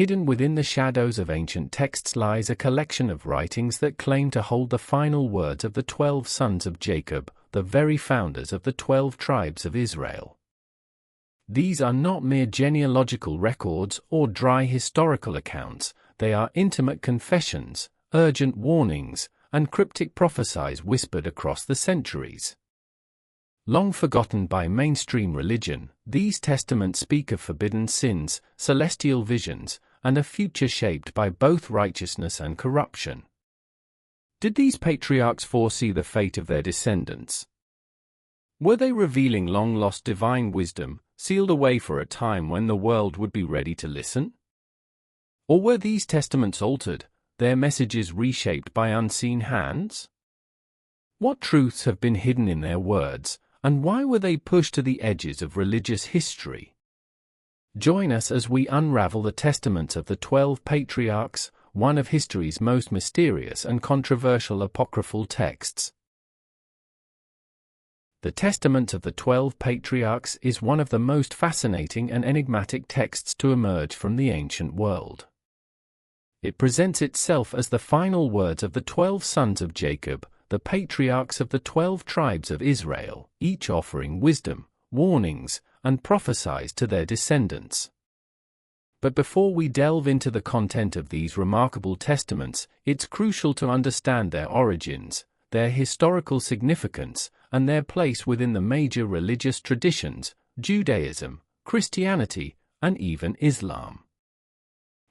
Hidden within the shadows of ancient texts lies a collection of writings that claim to hold the final words of the 12 sons of Jacob, the very founders of the 12 tribes of Israel. These are not mere genealogical records or dry historical accounts, they are intimate confessions, urgent warnings, and cryptic prophecies whispered across the centuries. Long forgotten by mainstream religion, these testaments speak of forbidden sins, celestial visions, and a future shaped by both righteousness and corruption. Did these patriarchs foresee the fate of their descendants? Were they revealing long-lost divine wisdom, sealed away for a time when the world would be ready to listen? Or were these testaments altered, their messages reshaped by unseen hands? What truths have been hidden in their words, and why were they pushed to the edges of religious history? Join us as we unravel the testaments of the 12 Patriarchs, one of history's most mysterious and controversial apocryphal texts. The Testament of the 12 Patriarchs is one of the most fascinating and enigmatic texts to emerge from the ancient world. It presents itself as the final words of the 12 sons of Jacob, the patriarchs of the 12 tribes of Israel, each offering wisdom, warnings, and prophecies to their descendants. But before we delve into the content of these remarkable testaments, it's crucial to understand their origins, their historical significance, and their place within the major religious traditions, Judaism, Christianity, and even Islam.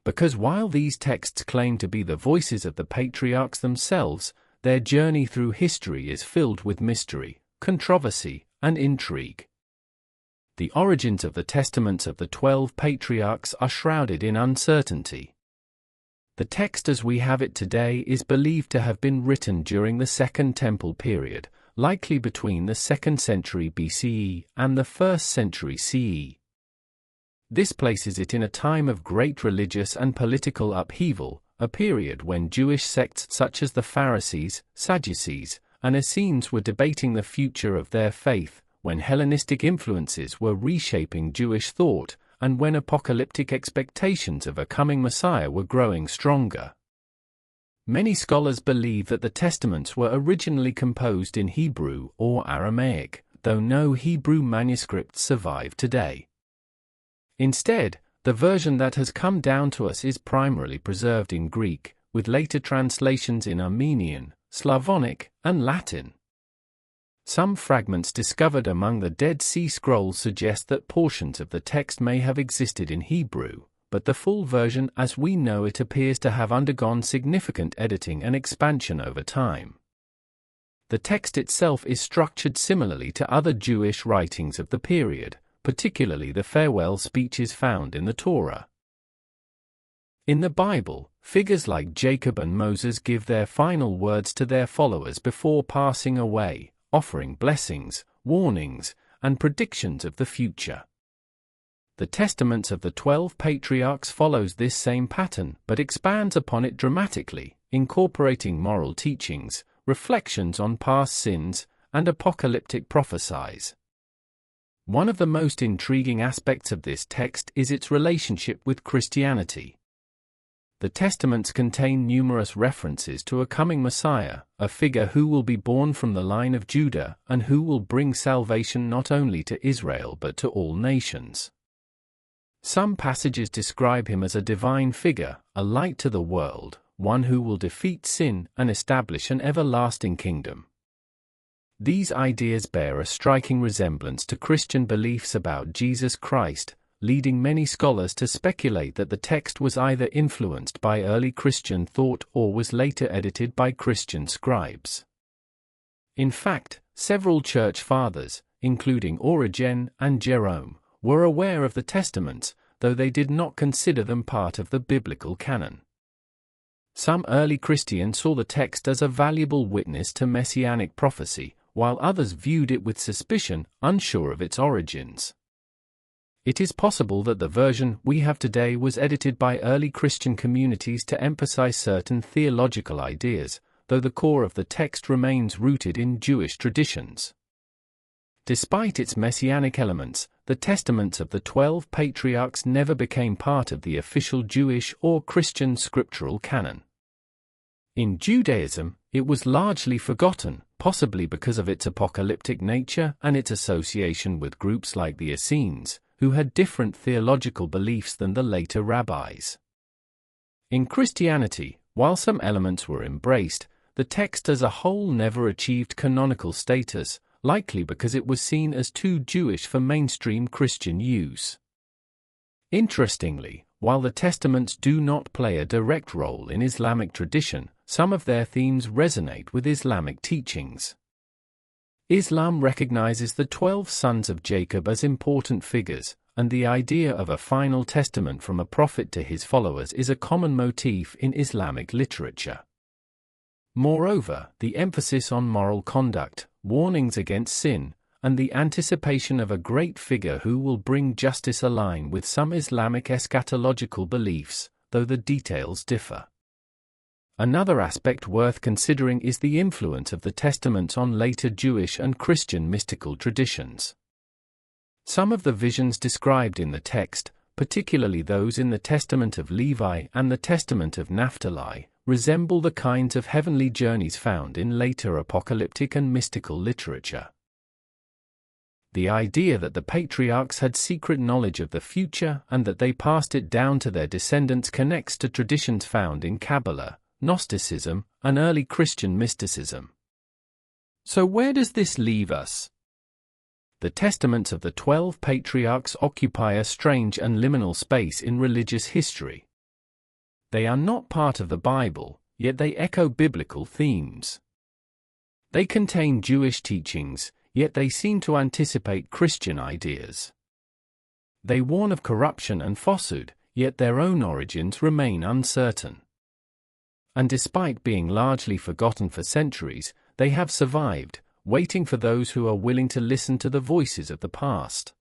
Because while these texts claim to be the voices of the patriarchs themselves, their journey through history is filled with mystery, controversy, and intrigue. The origins of the testaments of the 12 patriarchs are shrouded in uncertainty. The text as we have it today is believed to have been written during the Second Temple period, likely between the 2nd century BCE and the 1st century CE. This places it in a time of great religious and political upheaval, a period when Jewish sects such as the Pharisees, Sadducees, and Essenes were debating the future of their faith, when Hellenistic influences were reshaping Jewish thought, and when apocalyptic expectations of a coming Messiah were growing stronger. Many scholars believe that the Testaments were originally composed in Hebrew or Aramaic, though no Hebrew manuscripts survive today. Instead, the version that has come down to us is primarily preserved in Greek, with later translations in Armenian, Slavonic, and Latin. Some fragments discovered among the Dead Sea Scrolls suggest that portions of the text may have existed in Hebrew, but the full version as we know it appears to have undergone significant editing and expansion over time. The text itself is structured similarly to other Jewish writings of the period, particularly the farewell speeches found in the Torah. In the Bible, figures like Jacob and Moses give their final words to their followers before passing away, offering blessings, warnings, and predictions of the future. The Testaments of the 12 Patriarchs follows this same pattern but expands upon it dramatically, incorporating moral teachings, reflections on past sins, and apocalyptic prophecies. One of the most intriguing aspects of this text is its relationship with Christianity. The Testaments contain numerous references to a coming Messiah, a figure who will be born from the line of Judah and who will bring salvation not only to Israel but to all nations. Some passages describe him as a divine figure, a light to the world, one who will defeat sin and establish an everlasting kingdom. These ideas bear a striking resemblance to Christian beliefs about Jesus Christ, leading many scholars to speculate that the text was either influenced by early Christian thought or was later edited by Christian scribes. In fact, several church fathers, including Origen and Jerome, were aware of the Testaments, though they did not consider them part of the biblical canon. Some early Christians saw the text as a valuable witness to messianic prophecy, while others viewed it with suspicion, unsure of its origins. It is possible that the version we have today was edited by early Christian communities to emphasize certain theological ideas, though the core of the text remains rooted in Jewish traditions. Despite its messianic elements, the testaments of the 12 patriarchs never became part of the official Jewish or Christian scriptural canon. In Judaism, it was largely forgotten, possibly because of its apocalyptic nature and its association with groups like the Essenes, who had different theological beliefs than the later rabbis. In Christianity, while some elements were embraced, the text as a whole never achieved canonical status, likely because it was seen as too Jewish for mainstream Christian use. Interestingly, while the testaments do not play a direct role in Islamic tradition, some of their themes resonate with Islamic teachings. Islam recognizes the 12 sons of Jacob as important figures, and the idea of a final testament from a prophet to his followers is a common motif in Islamic literature. Moreover, the emphasis on moral conduct, warnings against sin, and the anticipation of a great figure who will bring justice align with some Islamic eschatological beliefs, though the details differ. Another aspect worth considering is the influence of the testaments on later Jewish and Christian mystical traditions. Some of the visions described in the text, particularly those in the Testament of Levi and the Testament of Naphtali, resemble the kinds of heavenly journeys found in later apocalyptic and mystical literature. The idea that the patriarchs had secret knowledge of the future and that they passed it down to their descendants connects to traditions found in Kabbalah, Gnosticism, and early Christian mysticism. So where does this leave us? The testaments of the 12 patriarchs occupy a strange and liminal space in religious history. They are not part of the Bible, yet they echo biblical themes. They contain Jewish teachings, yet they seem to anticipate Christian ideas. They warn of corruption and falsehood, yet their own origins remain uncertain. And despite being largely forgotten for centuries, they have survived, waiting for those who are willing to listen to the voices of the past.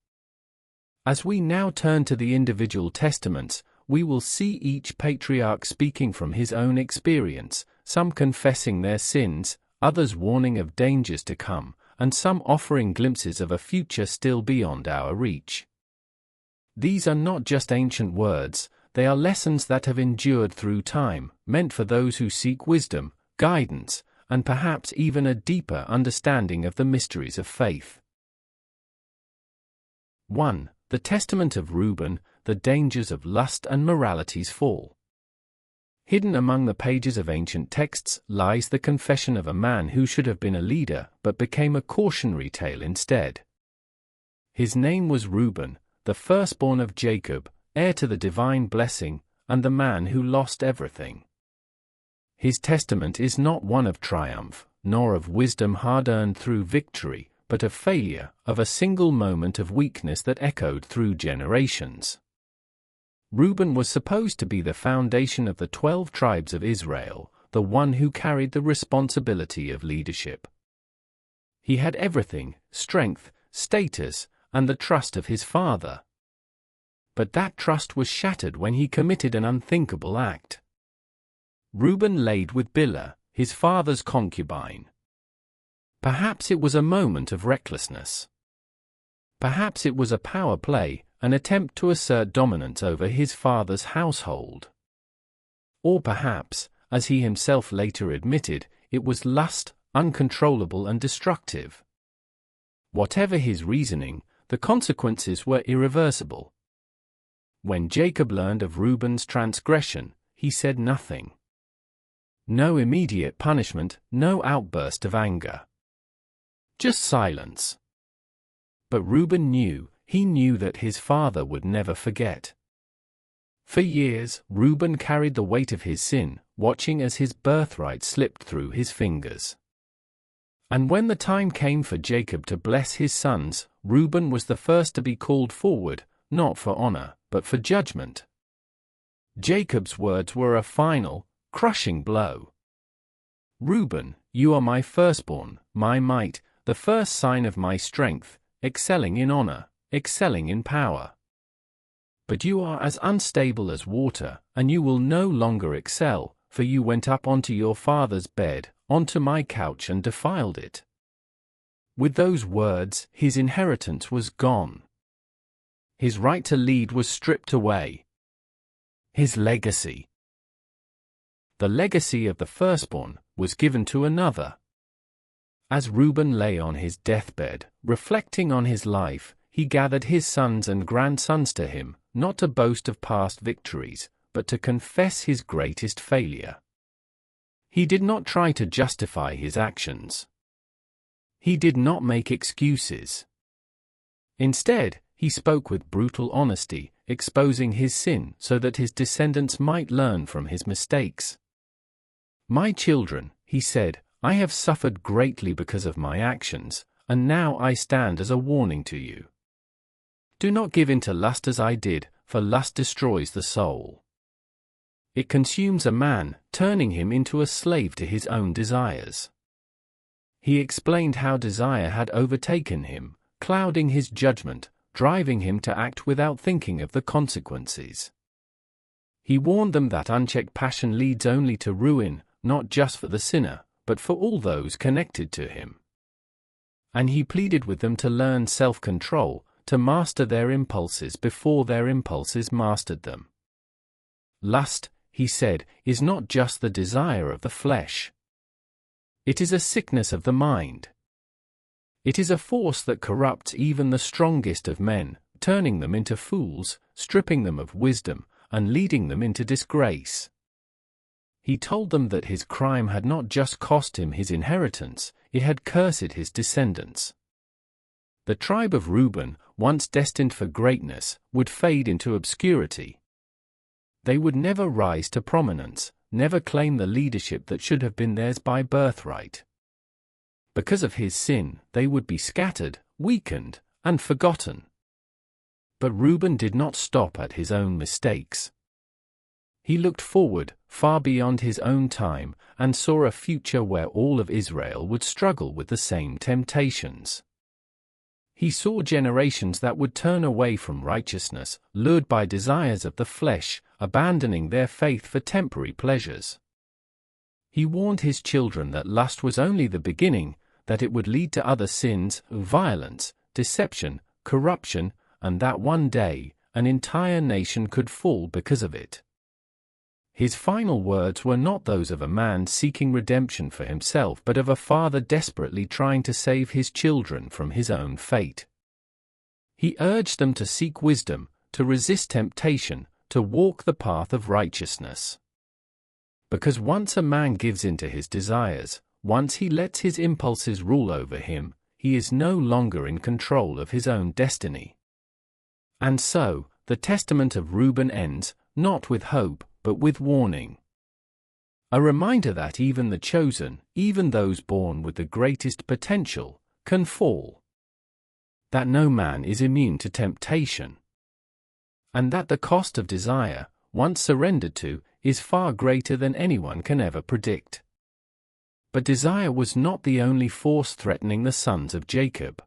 As we now turn to the individual testaments, we will see each patriarch speaking from his own experience, some confessing their sins, others warning of dangers to come, and some offering glimpses of a future still beyond our reach. These are not just ancient words, they are lessons that have endured through time, meant for those who seek wisdom, guidance, and perhaps even a deeper understanding of the mysteries of faith. 1. The Testament of Reuben, the dangers of lust and morality's fall. Hidden among the pages of ancient texts lies the confession of a man who should have been a leader but became a cautionary tale instead. His name was Reuben, the firstborn of Jacob, heir to the divine blessing, and the man who lost everything. His testament is not one of triumph, nor of wisdom hard-earned through victory, but of failure, of a single moment of weakness that echoed through generations. Reuben was supposed to be the foundation of the 12 tribes of Israel, the one who carried the responsibility of leadership. He had everything, strength, status, and the trust of his father. But that trust was shattered when he committed an unthinkable act. Reuben laid with Bilhah, his father's concubine. Perhaps it was a moment of recklessness. Perhaps it was a power play, an attempt to assert dominance over his father's household. Or perhaps, as he himself later admitted, it was lust, uncontrollable and destructive. Whatever his reasoning, the consequences were irreversible. When Jacob learned of Reuben's transgression, he said nothing. No immediate punishment, no outburst of anger. Just silence. But Reuben knew, he knew that his father would never forget. For years, Reuben carried the weight of his sin, watching as his birthright slipped through his fingers. And when the time came for Jacob to bless his sons, Reuben was the first to be called forward, not for honor, but for judgment. Jacob's words were a final, crushing blow. Reuben, you are my firstborn, my might, the first sign of my strength, excelling in honor, excelling in power. But you are as unstable as water, and you will no longer excel, for you went up onto your father's bed, onto my couch and defiled it. With those words, his inheritance was gone. His right to lead was stripped away. His legacy. The legacy of the firstborn was given to another. As Reuben lay on his deathbed, reflecting on his life, he gathered his sons and grandsons to him, not to boast of past victories, but to confess his greatest failure. He did not try to justify his actions. He did not make excuses. Instead, he spoke with brutal honesty, exposing his sin so that his descendants might learn from his mistakes. "My children," he said, "I have suffered greatly because of my actions, and now I stand as a warning to you. Do not give in to lust as I did, for lust destroys the soul. It consumes a man, turning him into a slave to his own desires." He explained how desire had overtaken him, clouding his judgment, driving him to act without thinking of the consequences. He warned them that unchecked passion leads only to ruin, not just for the sinner, but for all those connected to him. And he pleaded with them to learn self-control, to master their impulses before their impulses mastered them. Lust, he said, is not just the desire of the flesh. It is a sickness of the mind. It is a force that corrupts even the strongest of men, turning them into fools, stripping them of wisdom, and leading them into disgrace. He told them that his crime had not just cost him his inheritance, it had cursed his descendants. The tribe of Reuben, once destined for greatness, would fade into obscurity. They would never rise to prominence, never claim the leadership that should have been theirs by birthright. Because of his sin, they would be scattered, weakened, and forgotten. But Reuben did not stop at his own mistakes. He looked forward, far beyond his own time, and saw a future where all of Israel would struggle with the same temptations. He saw generations that would turn away from righteousness, lured by desires of the flesh, abandoning their faith for temporary pleasures. He warned his children that lust was only the beginning, that it would lead to other sins, violence, deception, corruption, and that one day, an entire nation could fall because of it. His final words were not those of a man seeking redemption for himself but of a father desperately trying to save his children from his own fate. He urged them to seek wisdom, to resist temptation, to walk the path of righteousness. Because once a man gives in to his desires, once he lets his impulses rule over him, he is no longer in control of his own destiny. And so, the testament of Reuben ends, not with hope, but with warning. A reminder that even the chosen, even those born with the greatest potential, can fall. That no man is immune to temptation. And that the cost of desire, once surrendered to, is far greater than anyone can ever predict. But desire was not the only force threatening the sons of Jacob.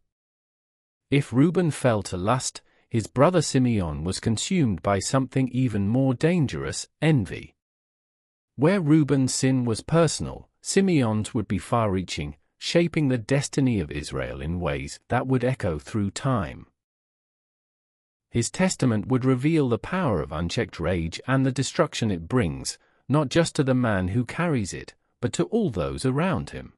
If Reuben fell to lust, his brother Simeon was consumed by something even more dangerous, envy. Where Reuben's sin was personal, Simeon's would be far-reaching, shaping the destiny of Israel in ways that would echo through time. His testament would reveal the power of unchecked rage and the destruction it brings, not just to the man who carries it, but to all those around him.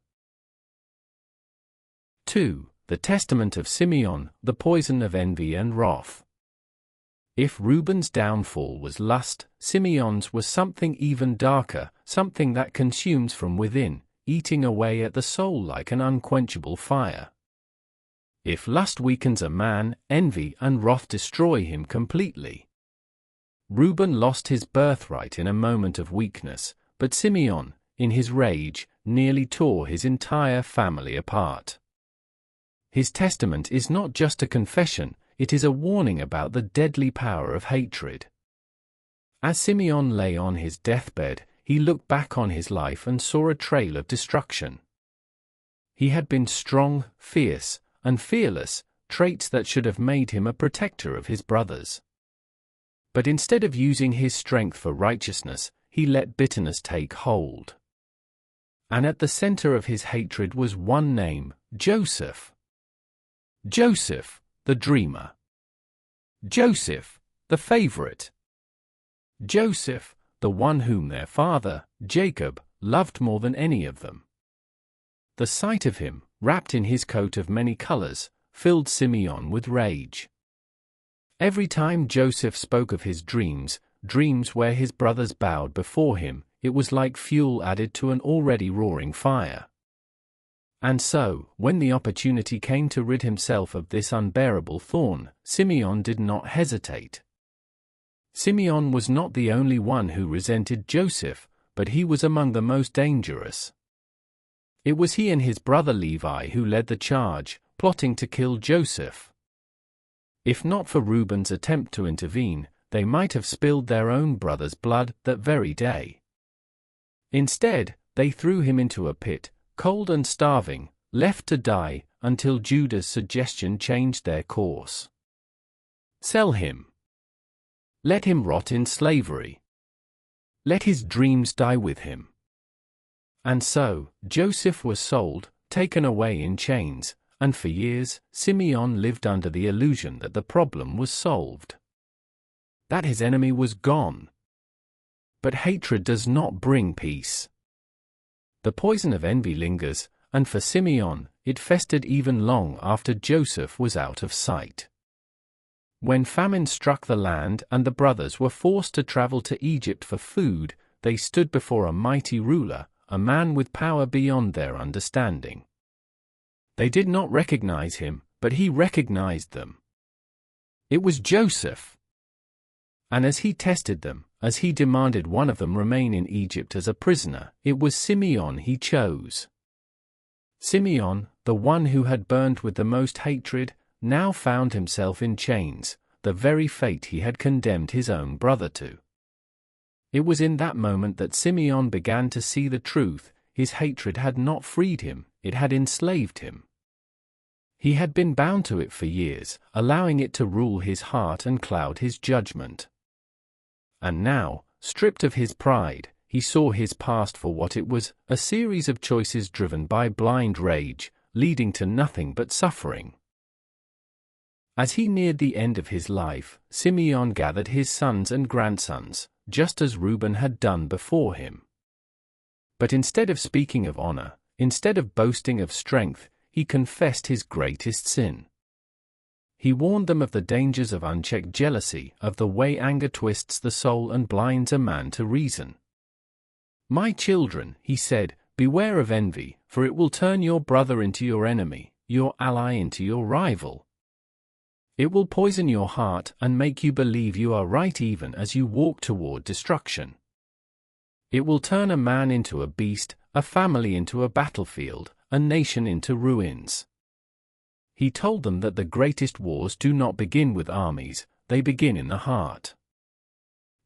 2. The testament of Simeon, the poison of envy and wrath. If Reuben's downfall was lust, Simeon's was something even darker, something that consumes from within, eating away at the soul like an unquenchable fire. If lust weakens a man, envy and wrath destroy him completely. Reuben lost his birthright in a moment of weakness, but Simeon, in his rage, nearly tore his entire family apart. His testament is not just a confession, it is a warning about the deadly power of hatred. As Simeon lay on his deathbed, he looked back on his life and saw a trail of destruction. He had been strong, fierce, and fearless, traits that should have made him a protector of his brothers. But instead of using his strength for righteousness, he let bitterness take hold. And at the center of his hatred was one name, Joseph. Joseph, the dreamer. Joseph, the favorite. Joseph, the one whom their father, Jacob, loved more than any of them. The sight of him, wrapped in his coat of many colors, filled Simeon with rage. Every time Joseph spoke of his dreams where his brothers bowed before him, it was like fuel added to an already roaring fire. And so, when the opportunity came to rid himself of this unbearable thorn, Simeon did not hesitate. Simeon was not the only one who resented Joseph, but he was among the most dangerous. It was he and his brother Levi who led the charge, plotting to kill Joseph. If not for Reuben's attempt to intervene, they might have spilled their own brother's blood that very day. Instead, they threw him into a pit, cold and starving, left to die, until Judah's suggestion changed their course. Sell him. Let him rot in slavery. Let his dreams die with him. And so, Joseph was sold, taken away in chains, and for years, Simeon lived under the illusion that the problem was solved. That his enemy was gone. But hatred does not bring peace. The poison of envy lingers, and for Simeon, it festered even long after Joseph was out of sight. When famine struck the land and the brothers were forced to travel to Egypt for food, they stood before a mighty ruler, a man with power beyond their understanding. They did not recognize him, but he recognized them. It was Joseph. And as he tested them, as he demanded one of them remain in Egypt as a prisoner, it was Simeon he chose. Simeon, the one who had burned with the most hatred, now found himself in chains, the very fate he had condemned his own brother to. It was in that moment that Simeon began to see the truth. His hatred had not freed him, it had enslaved him. He had been bound to it for years, allowing it to rule his heart and cloud his judgment. And now, stripped of his pride, he saw his past for what it was, a series of choices driven by blind rage, leading to nothing but suffering. As he neared the end of his life, Simeon gathered his sons and grandsons, just as Reuben had done before him. But instead of speaking of honor, instead of boasting of strength, he confessed his greatest sin. He warned them of the dangers of unchecked jealousy, of the way anger twists the soul and blinds a man to reason. "My children," he said, "beware of envy, for it will turn your brother into your enemy, your ally into your rival. It will poison your heart and make you believe you are right even as you walk toward destruction. It will turn a man into a beast, a family into a battlefield, a nation into ruins." He told them that the greatest wars do not begin with armies, they begin in the heart.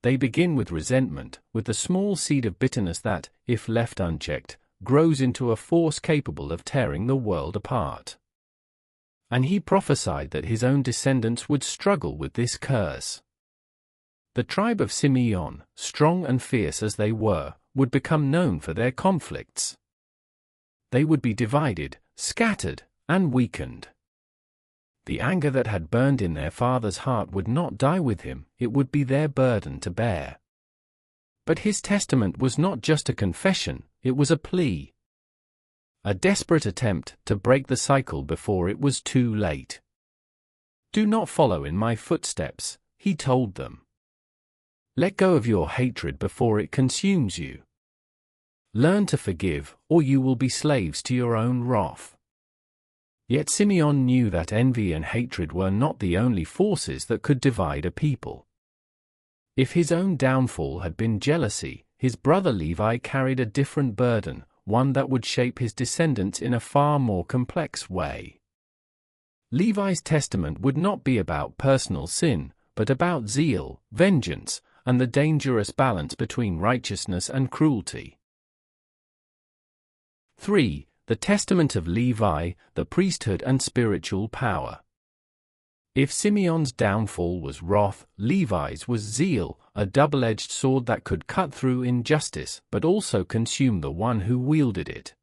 They begin with resentment, with the small seed of bitterness that, if left unchecked, grows into a force capable of tearing the world apart. And he prophesied that his own descendants would struggle with this curse. The tribe of Simeon, strong and fierce as they were, would become known for their conflicts. They would be divided, scattered, and weakened. The anger that had burned in their father's heart would not die with him, it would be their burden to bear. But his testament was not just a confession, it was a plea. A desperate attempt to break the cycle before it was too late. "Do not follow in my footsteps," he told them. "Let go of your hatred before it consumes you. Learn to forgive, or you will be slaves to your own wrath." Yet Simeon knew that envy and hatred were not the only forces that could divide a people. If his own downfall had been jealousy, his brother Levi carried a different burden, one that would shape his descendants in a far more complex way. Levi's testament would not be about personal sin, but about zeal, vengeance, and the dangerous balance between righteousness and cruelty. 3. The testament of Levi, the priesthood and spiritual power. If Simeon's downfall was wrath, Levi's was zeal, a double-edged sword that could cut through injustice but also consume the one who wielded it.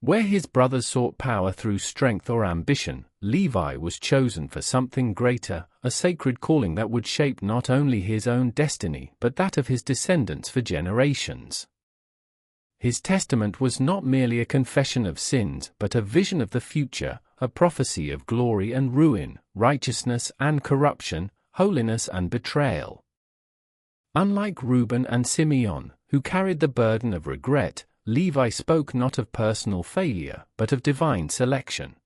Where his brothers sought power through strength or ambition, Levi was chosen for something greater, a sacred calling that would shape not only his own destiny but that of his descendants for generations. His testament was not merely a confession of sins but a vision of the future, a prophecy of glory and ruin, righteousness and corruption, holiness and betrayal. Unlike Reuben and Simeon, who carried the burden of regret, Levi spoke not of personal failure but of divine selection.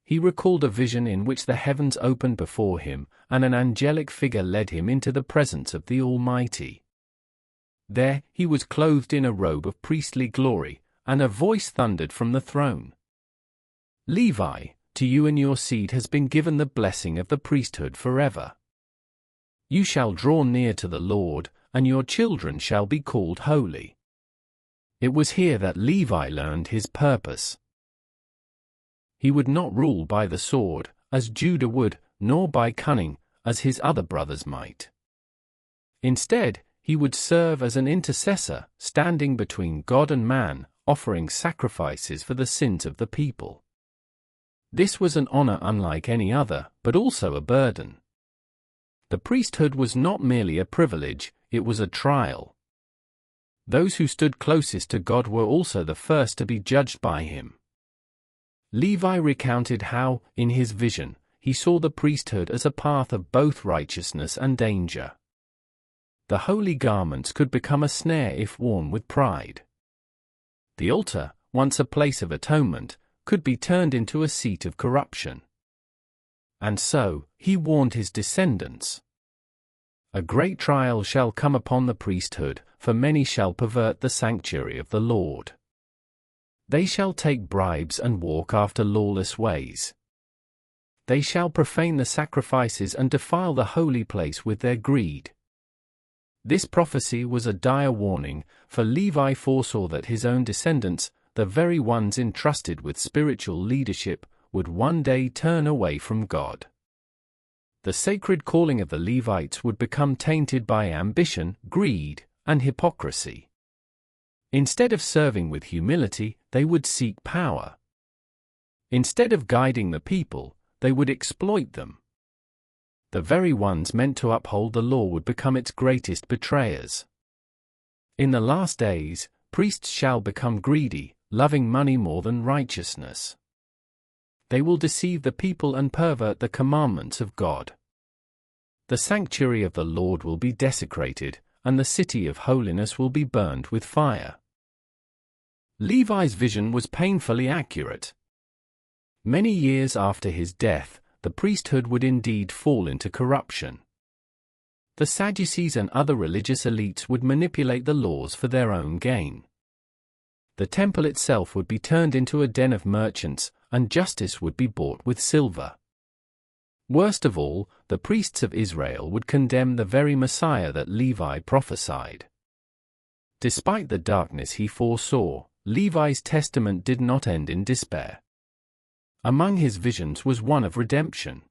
He recalled a vision in which the heavens opened before him, and an angelic figure led him into the presence of the Almighty. There, he was clothed in a robe of priestly glory, and a voice thundered from the throne. "Levi, to you and your seed has been given the blessing of the priesthood forever. You shall draw near to the Lord, and your children shall be called holy." It was here that Levi learned his purpose. He would not rule by the sword, as Judah would, nor by cunning, as his other brothers might. Instead, he would serve as an intercessor, standing between God and man, offering sacrifices for the sins of the people. This was an honor unlike any other, but also a burden. The priesthood was not merely a privilege, it was a trial. Those who stood closest to God were also the first to be judged by him. Levi recounted how, in his vision, he saw the priesthood as a path of both righteousness and danger. The holy garments could become a snare if worn with pride. The altar, once a place of atonement, could be turned into a seat of corruption. And so, he warned his descendants. A great trial shall come upon the priesthood, for many shall pervert the sanctuary of the Lord. They shall take bribes and walk after lawless ways. They shall profane the sacrifices and defile the holy place with their greed. This prophecy was a dire warning, for Levi foresaw that his own descendants, the very ones entrusted with spiritual leadership, would one day turn away from God. The sacred calling of the Levites would become tainted by ambition, greed, and hypocrisy. Instead of serving with humility, they would seek power. Instead of guiding the people, they would exploit them. The very ones meant to uphold the law would become its greatest betrayers. In the last days, priests shall become greedy, loving money more than righteousness. They will deceive the people and pervert the commandments of God. The sanctuary of the Lord will be desecrated, and the city of holiness will be burned with fire. Levi's vision was painfully accurate. Many years after his death, the priesthood would indeed fall into corruption. The Sadducees and other religious elites would manipulate the laws for their own gain. The temple itself would be turned into a den of merchants, and justice would be bought with silver. Worst of all, the priests of Israel would condemn the very Messiah that Levi prophesied. Despite the darkness he foresaw, Levi's testament did not end in despair. Among his visions was one of redemption.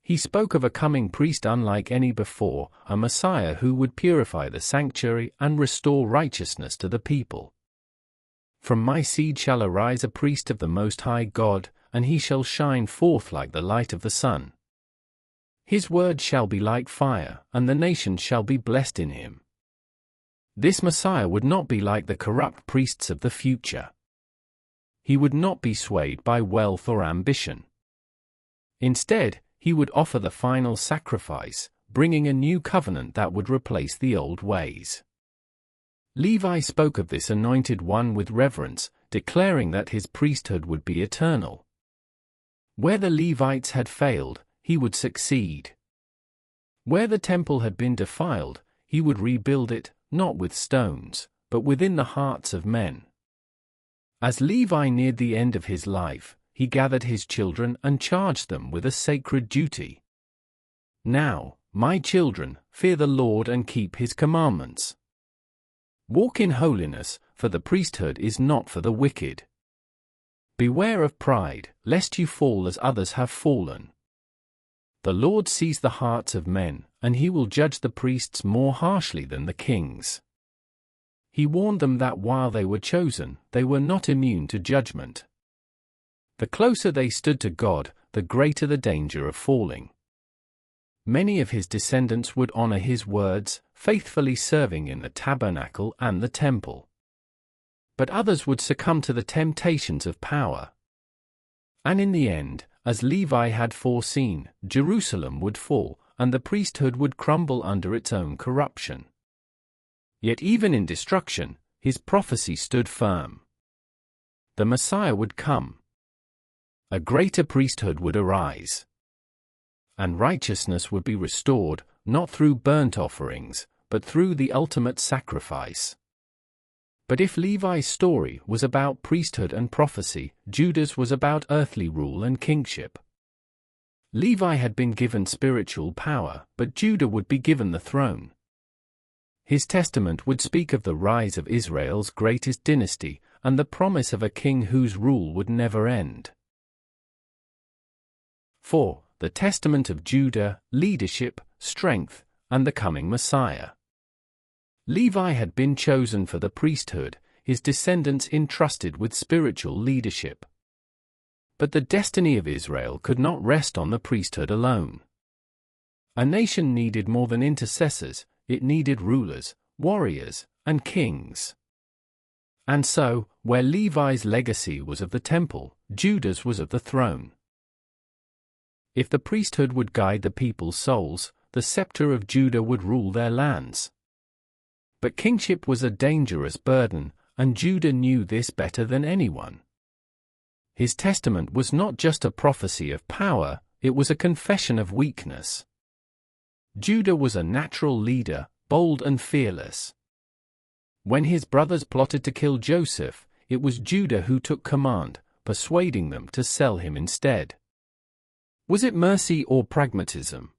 He spoke of a coming priest unlike any before, a Messiah who would purify the sanctuary and restore righteousness to the people. "From my seed shall arise a priest of the Most High God, and he shall shine forth like the light of the sun. His word shall be like fire, and the nations shall be blessed in him." This Messiah would not be like the corrupt priests of the future. He would not be swayed by wealth or ambition. Instead, he would offer the final sacrifice, bringing a new covenant that would replace the old ways. Levi spoke of this anointed one with reverence, declaring that his priesthood would be eternal. Where the Levites had failed, he would succeed. Where the temple had been defiled, he would rebuild it, not with stones, but within the hearts of men. As Levi neared the end of his life, he gathered his children and charged them with a sacred duty. "Now, my children, fear the Lord and keep his commandments. Walk in holiness, for the priesthood is not for the wicked. Beware of pride, lest you fall as others have fallen. The Lord sees the hearts of men, and he will judge the priests more harshly than the kings. He warned them that while they were chosen, they were not immune to judgment. The closer they stood to God, the greater the danger of falling. Many of his descendants would honor his words, faithfully serving in the tabernacle and the temple. But others would succumb to the temptations of power. And in the end, as Levi had foreseen, Jerusalem would fall, and the priesthood would crumble under its own corruption. Yet even in destruction, his prophecy stood firm. The Messiah would come. A greater priesthood would arise. And righteousness would be restored, not through burnt offerings, but through the ultimate sacrifice. But if Levi's story was about priesthood and prophecy, Judah's was about earthly rule and kingship. Levi had been given spiritual power, but Judah would be given the throne. His testament would speak of the rise of Israel's greatest dynasty, and the promise of a king whose rule would never end. 4. The testament of Judah, leadership, strength, and the coming Messiah. Levi had been chosen for the priesthood, his descendants entrusted with spiritual leadership. But the destiny of Israel could not rest on the priesthood alone. A nation needed more than intercessors, it needed rulers, warriors, and kings. And so, where Levi's legacy was of the temple, Judah's was of the throne. If the priesthood would guide the people's souls, the scepter of Judah would rule their lands. But kingship was a dangerous burden, and Judah knew this better than anyone. His testament was not just a prophecy of power, it was a confession of weakness. Judah was a natural leader, bold and fearless. When his brothers plotted to kill Joseph, it was Judah who took command, persuading them to sell him instead. Was it mercy or pragmatism?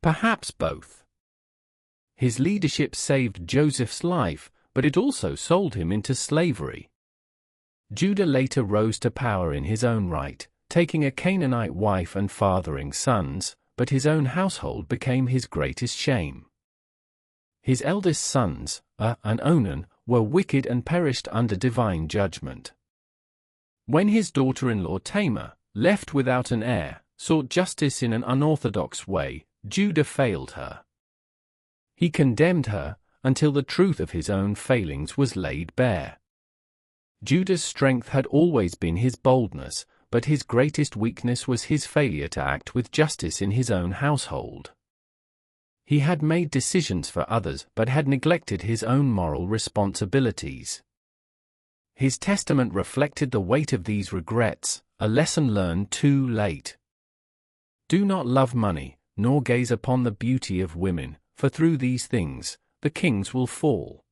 Perhaps both. His leadership saved Joseph's life, but it also sold him into slavery. Judah later rose to power in his own right, taking a Canaanite wife and fathering sons, but his own household became his greatest shame. His eldest sons, and Onan, were wicked and perished under divine judgment. When his daughter-in-law Tamar, left without an heir, sought justice in an unorthodox way, Judah failed her. He condemned her, until the truth of his own failings was laid bare. Judah's strength had always been his boldness, but his greatest weakness was his failure to act with justice in his own household. He had made decisions for others but had neglected his own moral responsibilities. His testament reflected the weight of these regrets, a lesson learned too late. Do not love money, nor gaze upon the beauty of women, for through these things, the kings will fall.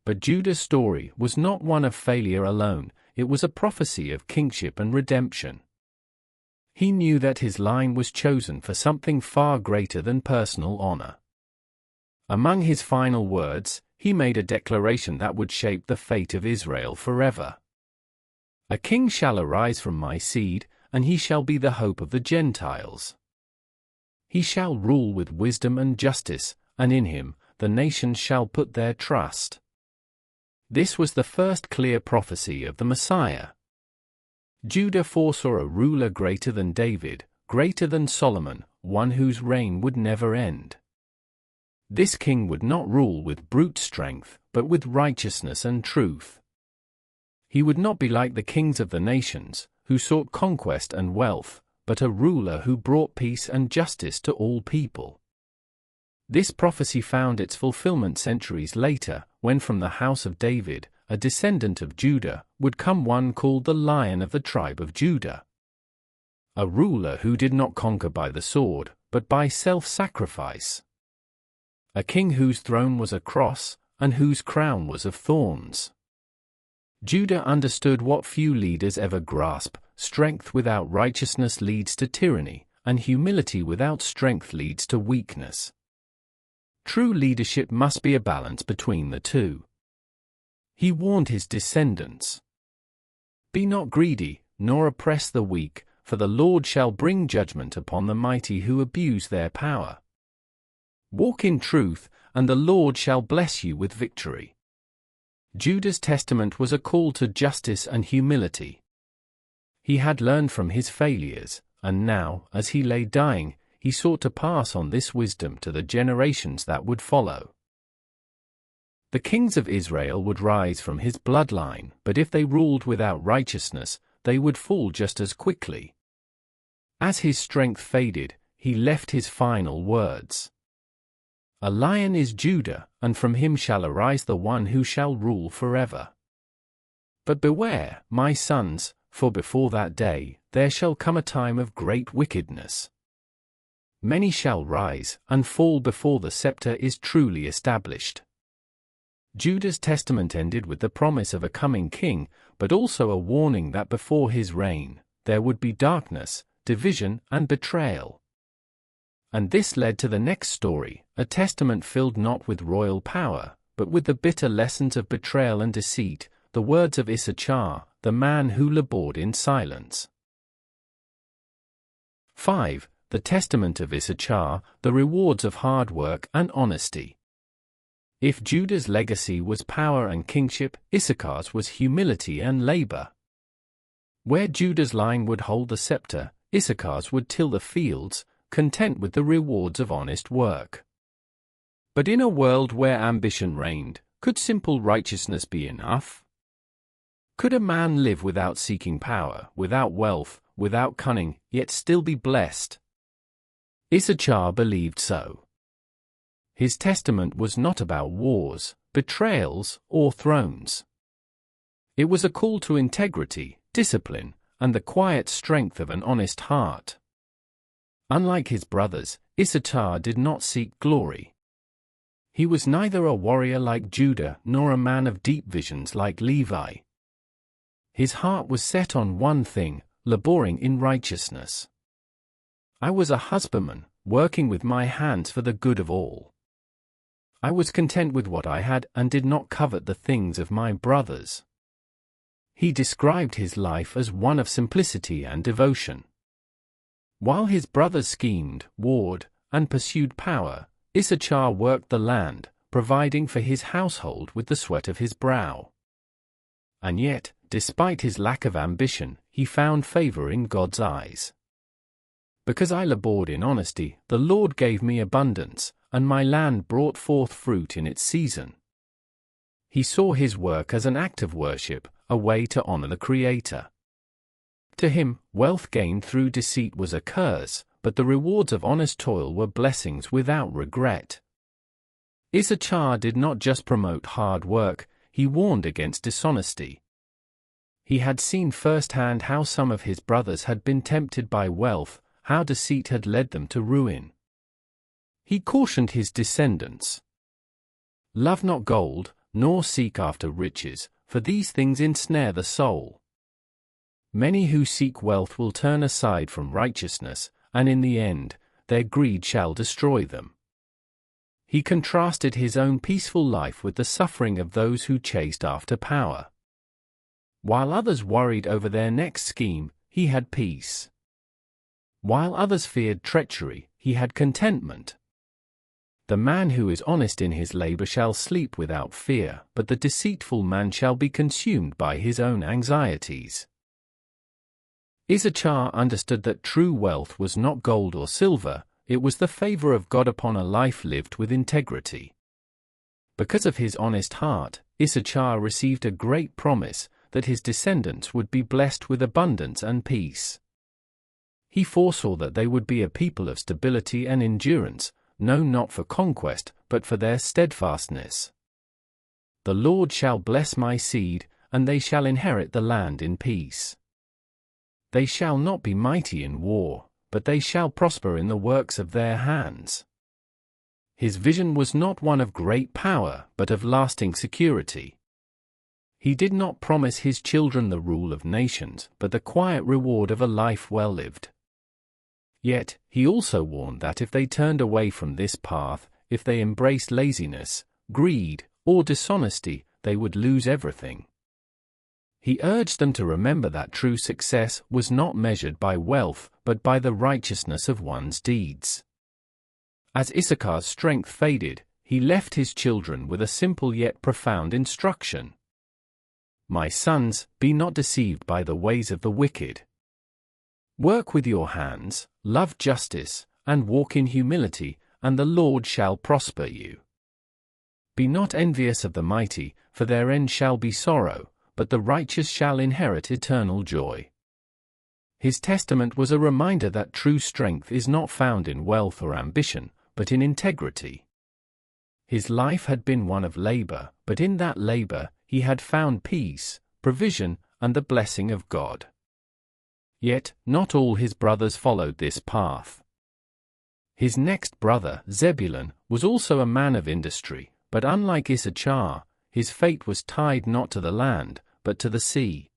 But Judah's story was not one of failure alone, it was a prophecy of kingship and redemption. He knew that his line was chosen for something far greater than personal honor. Among his final words, he made a declaration that would shape the fate of Israel forever. A king shall arise from my seed, and he shall be the hope of the Gentiles. He shall rule with wisdom and justice, and in him the nations shall put their trust. This was the first clear prophecy of the Messiah. Judah foresaw a ruler greater than David, greater than Solomon, one whose reign would never end. This king would not rule with brute strength, but with righteousness and truth. He would not be like the kings of the nations, who sought conquest and wealth, but a ruler who brought peace and justice to all people. This prophecy found its fulfillment centuries later, when from the house of David, a descendant of Judah, would come one called the Lion of the tribe of Judah. A ruler who did not conquer by the sword, but by self-sacrifice. A king whose throne was a cross, and whose crown was of thorns. Judah understood what few leaders ever grasp: strength without righteousness leads to tyranny, and humility without strength leads to weakness. True leadership must be a balance between the two. He warned his descendants, "Be not greedy, nor oppress the weak, for the Lord shall bring judgment upon the mighty who abuse their power. Walk in truth, and the Lord shall bless you with victory. Judah's testament was a call to justice and humility. He had learned from his failures, and now, as he lay dying, he sought to pass on this wisdom to the generations that would follow. The kings of Israel would rise from his bloodline, but if they ruled without righteousness, they would fall just as quickly. As his strength faded, he left his final words. A lion is Judah, and from him shall arise the one who shall rule forever. But beware, my sons, for before that day there shall come a time of great wickedness. Many shall rise and fall before the scepter is truly established. Judah's testament ended with the promise of a coming king, but also a warning that before his reign, there would be darkness, division, and betrayal. And this led to the next story, a testament filled not with royal power, but with the bitter lessons of betrayal and deceit, the words of Issachar, the man who labored in silence. 5. The testament of Issachar, the rewards of hard work and honesty. If Judah's legacy was power and kingship, Issachar's was humility and labor. Where Judah's line would hold the scepter, Issachar's would till the fields, content with the rewards of honest work. But in a world where ambition reigned, could simple righteousness be enough? Could a man live without seeking power, without wealth, without cunning, yet still be blessed? Issachar believed so. His testament was not about wars, betrayals, or thrones. It was a call to integrity, discipline, and the quiet strength of an honest heart. Unlike his brothers, Issachar did not seek glory. He was neither a warrior like Judah nor a man of deep visions like Levi. His heart was set on one thing, laboring in righteousness. I was a husbandman, working with my hands for the good of all. I was content with what I had and did not covet the things of my brothers. He described his life as one of simplicity and devotion. While his brothers schemed, warred, and pursued power, Issachar worked the land, providing for his household with the sweat of his brow. And yet, despite his lack of ambition, he found favor in God's eyes. Because I labored in honesty, the Lord gave me abundance, and my land brought forth fruit in its season. He saw his work as an act of worship, a way to honor the Creator. To him, wealth gained through deceit was a curse, but the rewards of honest toil were blessings without regret. Issachar did not just promote hard work, he warned against dishonesty. He had seen firsthand how some of his brothers had been tempted by wealth, how deceit had led them to ruin. He cautioned his descendants, "Love not gold, nor seek after riches, for these things ensnare the soul. Many who seek wealth will turn aside from righteousness, and in the end, their greed shall destroy them." He contrasted his own peaceful life with the suffering of those who chased after power. While others worried over their next scheme, he had peace. While others feared treachery, he had contentment. The man who is honest in his labor shall sleep without fear, but the deceitful man shall be consumed by his own anxieties. Issachar understood that true wealth was not gold or silver, it was the favor of God upon a life lived with integrity. Because of his honest heart, Issachar received a great promise that his descendants would be blessed with abundance and peace. He foresaw that they would be a people of stability and endurance, known not for conquest, but for their steadfastness. "The Lord shall bless my seed, and they shall inherit the land in peace. They shall not be mighty in war, but they shall prosper in the works of their hands." His vision was not one of great power, but of lasting security. He did not promise his children the rule of nations, but the quiet reward of a life well lived. Yet, he also warned that if they turned away from this path, if they embraced laziness, greed, or dishonesty, they would lose everything. He urged them to remember that true success was not measured by wealth, but by the righteousness of one's deeds. As Issachar's strength faded, he left his children with a simple yet profound instruction. My sons, be not deceived by the ways of the wicked. Work with your hands, love justice, and walk in humility, and the Lord shall prosper you. Be not envious of the mighty, for their end shall be sorrow, but the righteous shall inherit eternal joy. His testament was a reminder that true strength is not found in wealth or ambition, but in integrity. His life had been one of labor, but in that labor, he had found peace, provision, and the blessing of God. Yet, not all his brothers followed this path. His next brother, Zebulun, was also a man of industry, but unlike Issachar, his fate was tied not to the land, but to the sea.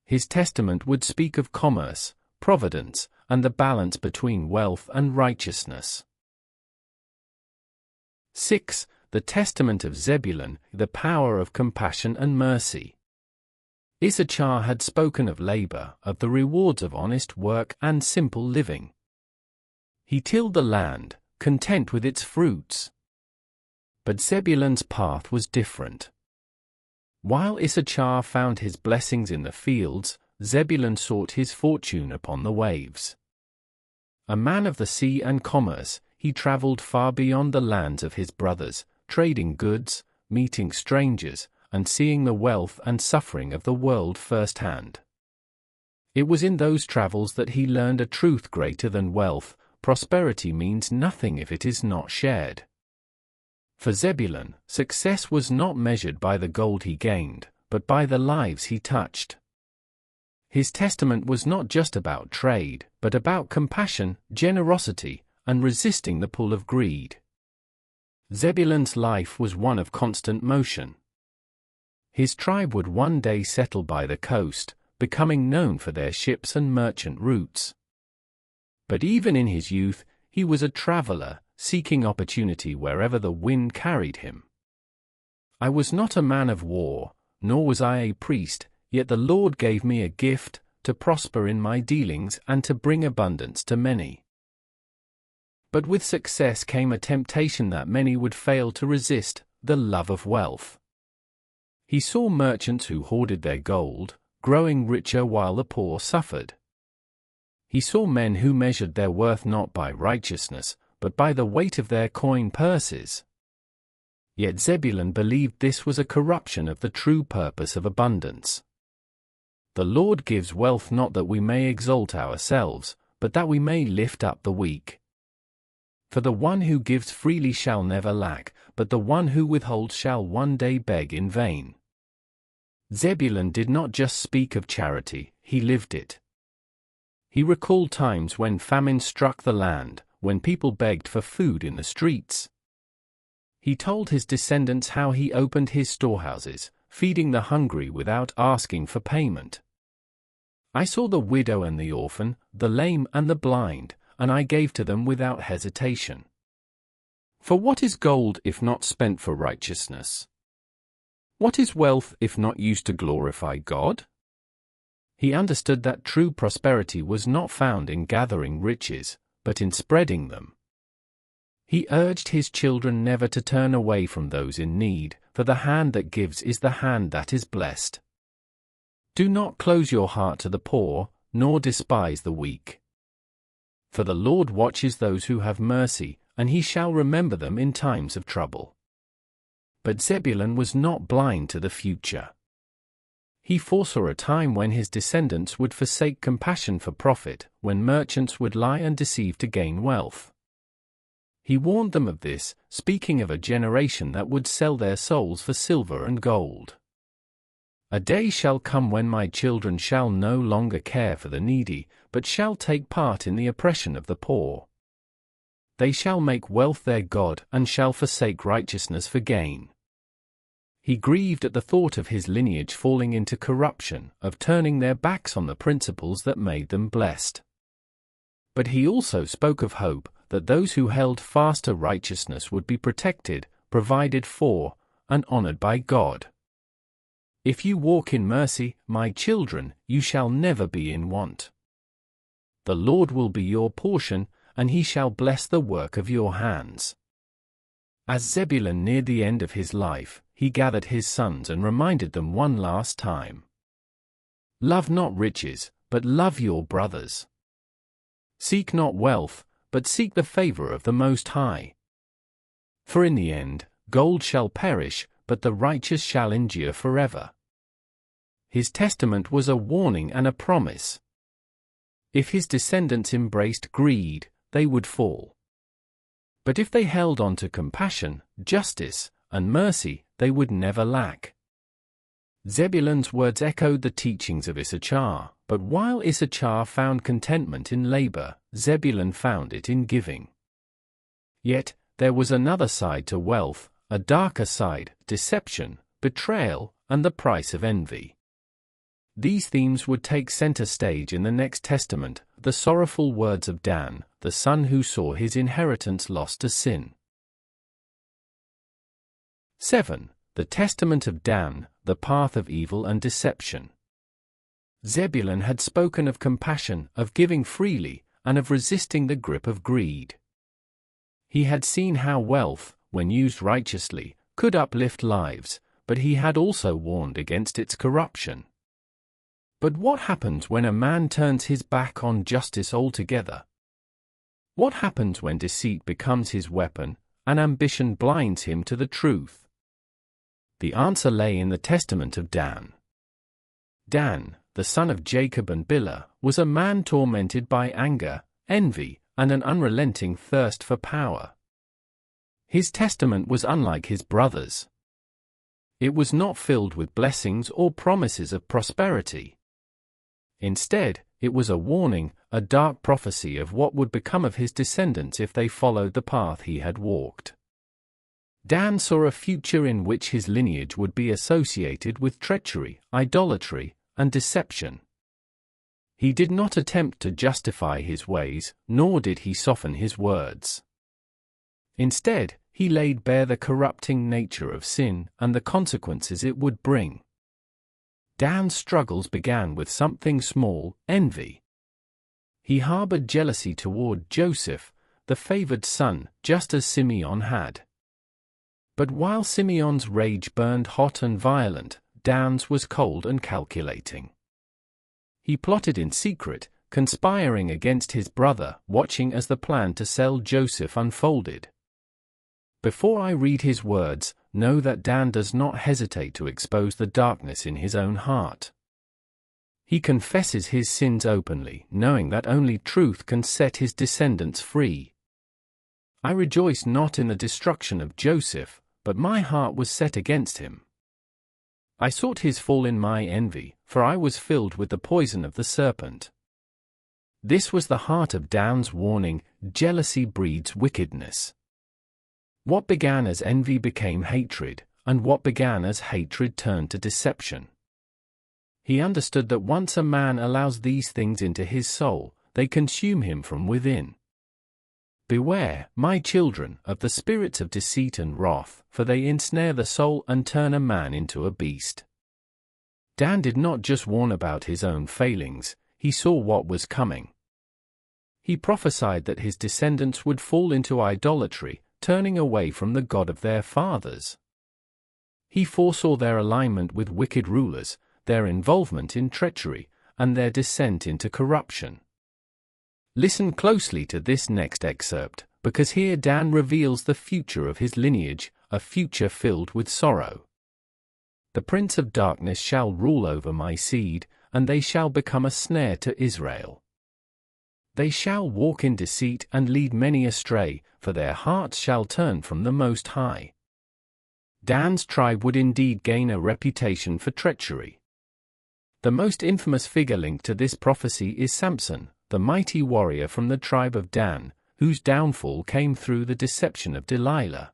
His testament would speak of commerce, providence, and the balance between wealth and righteousness. 6. The testament of Zebulun, the power of compassion and mercy. Issachar had spoken of labor, of the rewards of honest work and simple living. He tilled the land, content with its fruits. But Zebulun's path was different. While Issachar found his blessings in the fields, Zebulun sought his fortune upon the waves. A man of the sea and commerce, he traveled far beyond the lands of his brothers, trading goods, meeting strangers, and seeing the wealth and suffering of the world firsthand. It was in those travels that he learned a truth greater than wealth: prosperity means nothing if it is not shared. For Zebulun, success was not measured by the gold he gained, but by the lives he touched. His testament was not just about trade, but about compassion, generosity, and resisting the pull of greed. Zebulun's life was one of constant motion. His tribe would one day settle by the coast, becoming known for their ships and merchant routes. But even in his youth, he was a traveler, seeking opportunity wherever the wind carried him. I was not a man of war, nor was I a priest, yet the Lord gave me a gift, to prosper in my dealings and to bring abundance to many. But with success came a temptation that many would fail to resist: the love of wealth. He saw merchants who hoarded their gold, growing richer while the poor suffered. He saw men who measured their worth not by righteousness, but by the weight of their coin purses. Yet Zebulun believed this was a corruption of the true purpose of abundance. The Lord gives wealth not that we may exalt ourselves, but that we may lift up the weak. For the one who gives freely shall never lack, but the one who withholds shall one day beg in vain. Zebulun did not just speak of charity, he lived it. He recalled times when famine struck the land, when people begged for food in the streets. He told his descendants how he opened his storehouses, feeding the hungry without asking for payment. I saw the widow and the orphan, the lame and the blind, and I gave to them without hesitation. For what is gold if not spent for righteousness? What is wealth if not used to glorify God? He understood that true prosperity was not found in gathering riches, but in spreading them. He urged his children never to turn away from those in need, for the hand that gives is the hand that is blessed. Do not close your heart to the poor, nor despise the weak. For the Lord watches those who have mercy, and he shall remember them in times of trouble. But Zebulun was not blind to the future. He foresaw a time when his descendants would forsake compassion for profit, when merchants would lie and deceive to gain wealth. He warned them of this, speaking of a generation that would sell their souls for silver and gold. A day shall come when my children shall no longer care for the needy, but shall take part in the oppression of the poor. They shall make wealth their god and shall forsake righteousness for gain. He grieved at the thought of his lineage falling into corruption, of turning their backs on the principles that made them blessed. But he also spoke of hope, that those who held fast to righteousness would be protected, provided for, and honored by God. If you walk in mercy, my children, you shall never be in want. The Lord will be your portion, and he shall bless the work of your hands. As Zebulun neared the end of his life, he gathered his sons and reminded them one last time. Love not riches, but love your brothers. Seek not wealth, but seek the favor of the Most High. For in the end, gold shall perish, but the righteous shall endure forever. His testament was a warning and a promise. If his descendants embraced greed, they would fall. But if they held on to compassion, justice, and mercy, they would never lack. Zebulun's words echoed the teachings of Issachar, but while Issachar found contentment in labor, Zebulun found it in giving. Yet, there was another side to wealth, a darker side, deception, betrayal, and the price of envy. These themes would take center stage in the next testament, the sorrowful words of Dan, the son who saw his inheritance lost to sin. 7. The Testament of Dan, the path of evil and deception. Zebulun had spoken of compassion, of giving freely, and of resisting the grip of greed. He had seen how wealth, when used righteously, could uplift lives, but he had also warned against its corruption. But what happens when a man turns his back on justice altogether? What happens when deceit becomes his weapon, and ambition blinds him to the truth? The answer lay in the testament of Dan. Dan, the son of Jacob and Bilhah, was a man tormented by anger, envy, and an unrelenting thirst for power. His testament was unlike his brothers. It was not filled with blessings or promises of prosperity. Instead, it was a warning, a dark prophecy of what would become of his descendants if they followed the path he had walked. Dan saw a future in which his lineage would be associated with treachery, idolatry, and deception. He did not attempt to justify his ways, nor did he soften his words. Instead, he laid bare the corrupting nature of sin and the consequences it would bring. Dan's struggles began with something small, envy. He harbored jealousy toward Joseph, the favored son, just as Simeon had. But while Simeon's rage burned hot and violent, Dan's was cold and calculating. He plotted in secret, conspiring against his brother, watching as the plan to sell Joseph unfolded. Before I read his words, know that Dan does not hesitate to expose the darkness in his own heart. He confesses his sins openly, knowing that only truth can set his descendants free. I rejoice not in the destruction of Joseph, but my heart was set against him. I sought his fall in my envy, for I was filled with the poison of the serpent. This was the heart of Dan's warning: jealousy breeds wickedness. What began as envy became hatred, and what began as hatred turned to deception. He understood that once a man allows these things into his soul, they consume him from within. Beware, my children, of the spirits of deceit and wrath, for they ensnare the soul and turn a man into a beast. Dan did not just warn about his own failings, he saw what was coming. He prophesied that his descendants would fall into idolatry, turning away from the God of their fathers. He foresaw their alignment with wicked rulers, their involvement in treachery, and their descent into corruption. Listen closely to this next excerpt, because here Dan reveals the future of his lineage, a future filled with sorrow. The prince of darkness shall rule over my seed, and they shall become a snare to Israel. They shall walk in deceit and lead many astray, for their hearts shall turn from the Most High. Dan's tribe would indeed gain a reputation for treachery. The most infamous figure linked to this prophecy is Samson, the mighty warrior from the tribe of Dan, whose downfall came through the deception of Delilah.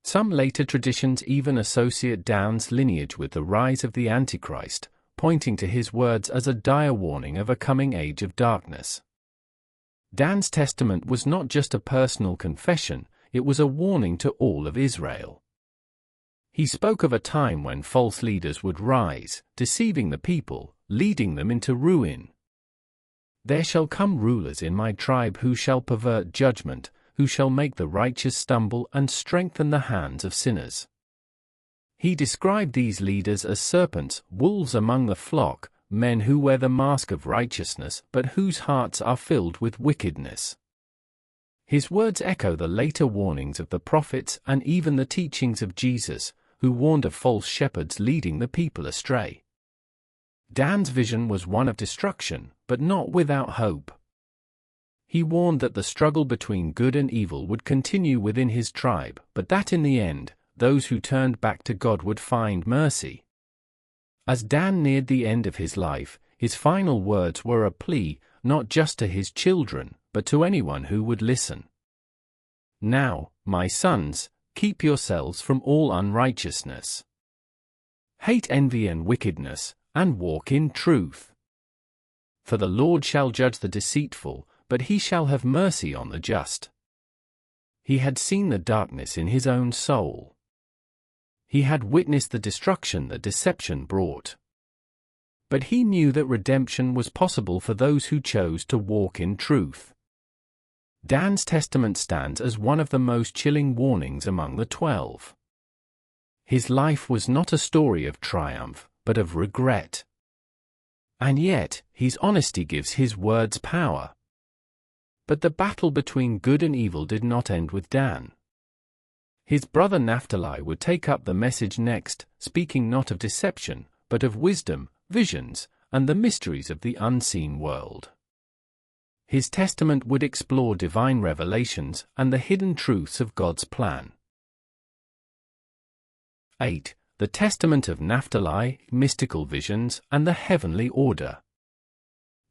Some later traditions even associate Dan's lineage with the rise of the Antichrist, pointing to his words as a dire warning of a coming age of darkness. Dan's testament was not just a personal confession, it was a warning to all of Israel. He spoke of a time when false leaders would rise, deceiving the people, leading them into ruin. There shall come rulers in my tribe who shall pervert judgment, who shall make the righteous stumble and strengthen the hands of sinners. He described these leaders as serpents, wolves among the flock, men who wear the mask of righteousness but whose hearts are filled with wickedness. His words echo the later warnings of the prophets and even the teachings of Jesus, who warned of false shepherds leading the people astray. Dan's vision was one of destruction, but not without hope. He warned that the struggle between good and evil would continue within his tribe, but that in the end, those who turned back to God would find mercy. As Dan neared the end of his life, his final words were a plea, not just to his children, but to anyone who would listen. "Now, my sons, keep yourselves from all unrighteousness. Hate envy and wickedness, and walk in truth. For the Lord shall judge the deceitful, but he shall have mercy on the just." He had seen the darkness in his own soul. He had witnessed the destruction that deception brought. But he knew that redemption was possible for those who chose to walk in truth. Dan's testament stands as one of the most chilling warnings among the 12. His life was not a story of triumph, but of regret. And yet, his honesty gives his words power. But the battle between good and evil did not end with Dan. His brother Naphtali would take up the message next, speaking not of deception, but of wisdom, visions, and the mysteries of the unseen world. His testament would explore divine revelations and the hidden truths of God's plan. 8. The Testament of Naphtali, mystical visions, and the heavenly order.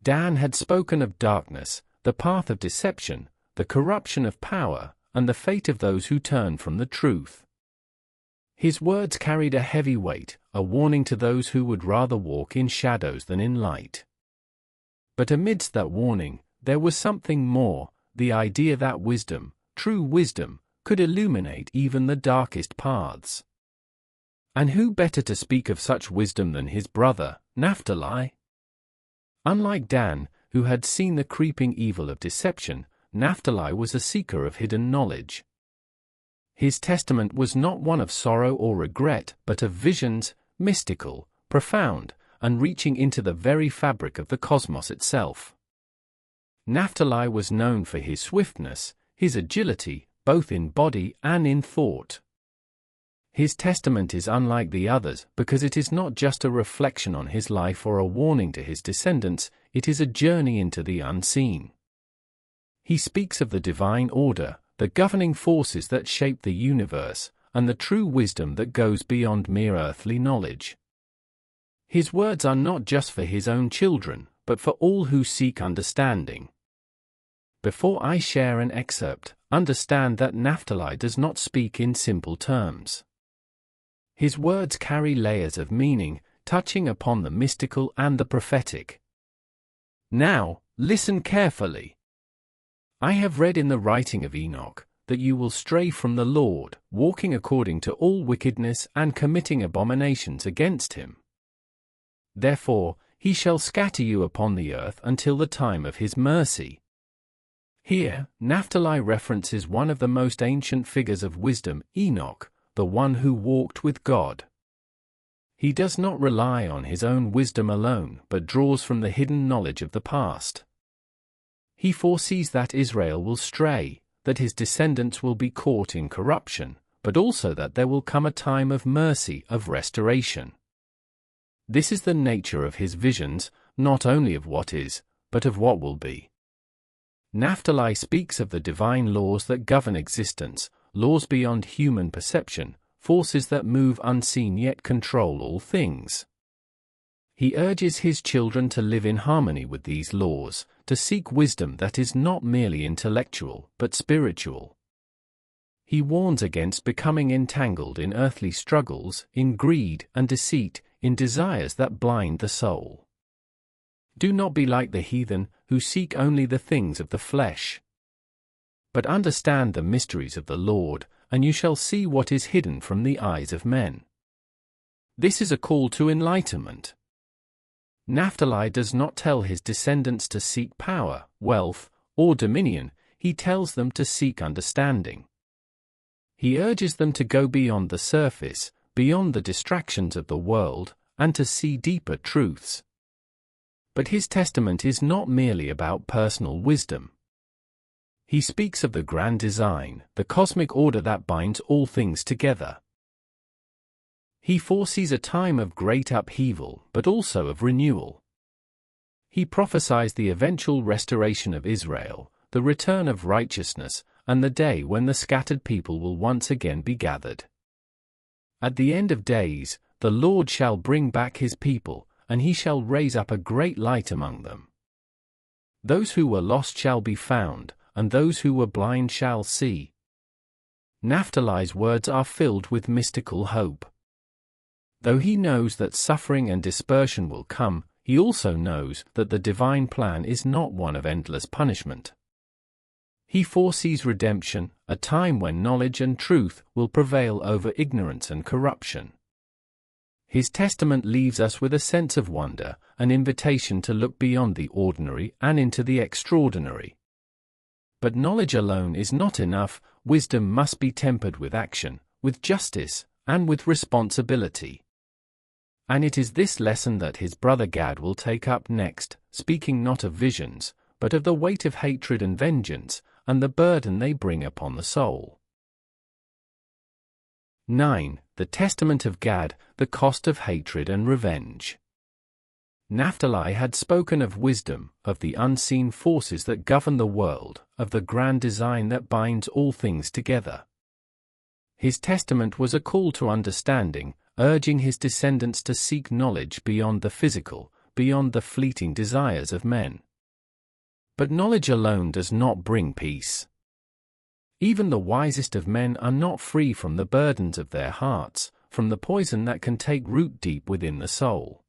Dan had spoken of darkness, the path of deception, the corruption of power, and the fate of those who turn from the truth. His words carried a heavy weight, a warning to those who would rather walk in shadows than in light. But amidst that warning, there was something more, the idea that wisdom, true wisdom, could illuminate even the darkest paths. And who better to speak of such wisdom than his brother, Naphtali? Unlike Dan, who had seen the creeping evil of deception, Naphtali was a seeker of hidden knowledge. His testament was not one of sorrow or regret, but of visions, mystical, profound, and reaching into the very fabric of the cosmos itself. Naphtali was known for his swiftness, his agility, both in body and in thought. His testament is unlike the others because it is not just a reflection on his life or a warning to his descendants, it is a journey into the unseen. He speaks of the divine order, the governing forces that shape the universe, and the true wisdom that goes beyond mere earthly knowledge. His words are not just for his own children, but for all who seek understanding. Before I share an excerpt, understand that Naphtali does not speak in simple terms. His words carry layers of meaning, touching upon the mystical and the prophetic. Now, listen carefully. I have read in the writing of Enoch that you will stray from the Lord, walking according to all wickedness and committing abominations against him. Therefore, he shall scatter you upon the earth until the time of his mercy. Here, Naphtali references one of the most ancient figures of wisdom, Enoch, the one who walked with God. He does not rely on his own wisdom alone, but draws from the hidden knowledge of the past. He foresees that Israel will stray, that his descendants will be caught in corruption, but also that there will come a time of mercy, of restoration. This is the nature of his visions, not only of what is, but of what will be. Naphtali speaks of the divine laws that govern existence, laws beyond human perception, forces that move unseen yet control all things. He urges his children to live in harmony with these laws, to seek wisdom that is not merely intellectual, but spiritual. He warns against becoming entangled in earthly struggles, in greed and deceit, in desires that blind the soul. Do not be like the heathen, who seek only the things of the flesh. But understand the mysteries of the Lord, and you shall see what is hidden from the eyes of men. This is a call to enlightenment. Naphtali does not tell his descendants to seek power, wealth, or dominion. he tells them to seek understanding. He urges them to go beyond the surface, beyond the distractions of the world, and to see deeper truths. But his testament is not merely about personal wisdom. He speaks of the grand design, the cosmic order that binds all things together. He foresees a time of great upheaval, but also of renewal. He prophesies the eventual restoration of Israel, the return of righteousness, and the day when the scattered people will once again be gathered. At the end of days, the Lord shall bring back his people, and he shall raise up a great light among them. Those who were lost shall be found, and those who were blind shall see. Naphtali's words are filled with mystical hope. Though he knows that suffering and dispersion will come, he also knows that the divine plan is not one of endless punishment. He foresees redemption, a time when knowledge and truth will prevail over ignorance and corruption. His testament leaves us with a sense of wonder, an invitation to look beyond the ordinary and into the extraordinary. But knowledge alone is not enough. Wisdom must be tempered with action, with justice, and with responsibility. And it is this lesson that his brother Gad will take up next, speaking not of visions, but of the weight of hatred and vengeance, and the burden they bring upon the soul. 9. The Testament of Gad, the cost of hatred and revenge. Naphtali had spoken of wisdom, of the unseen forces that govern the world, of the grand design that binds all things together. His testament was a call to understanding, urging his descendants to seek knowledge beyond the physical, beyond the fleeting desires of men. But knowledge alone does not bring peace. Even the wisest of men are not free from the burdens of their hearts, from the poison that can take root deep within the soul.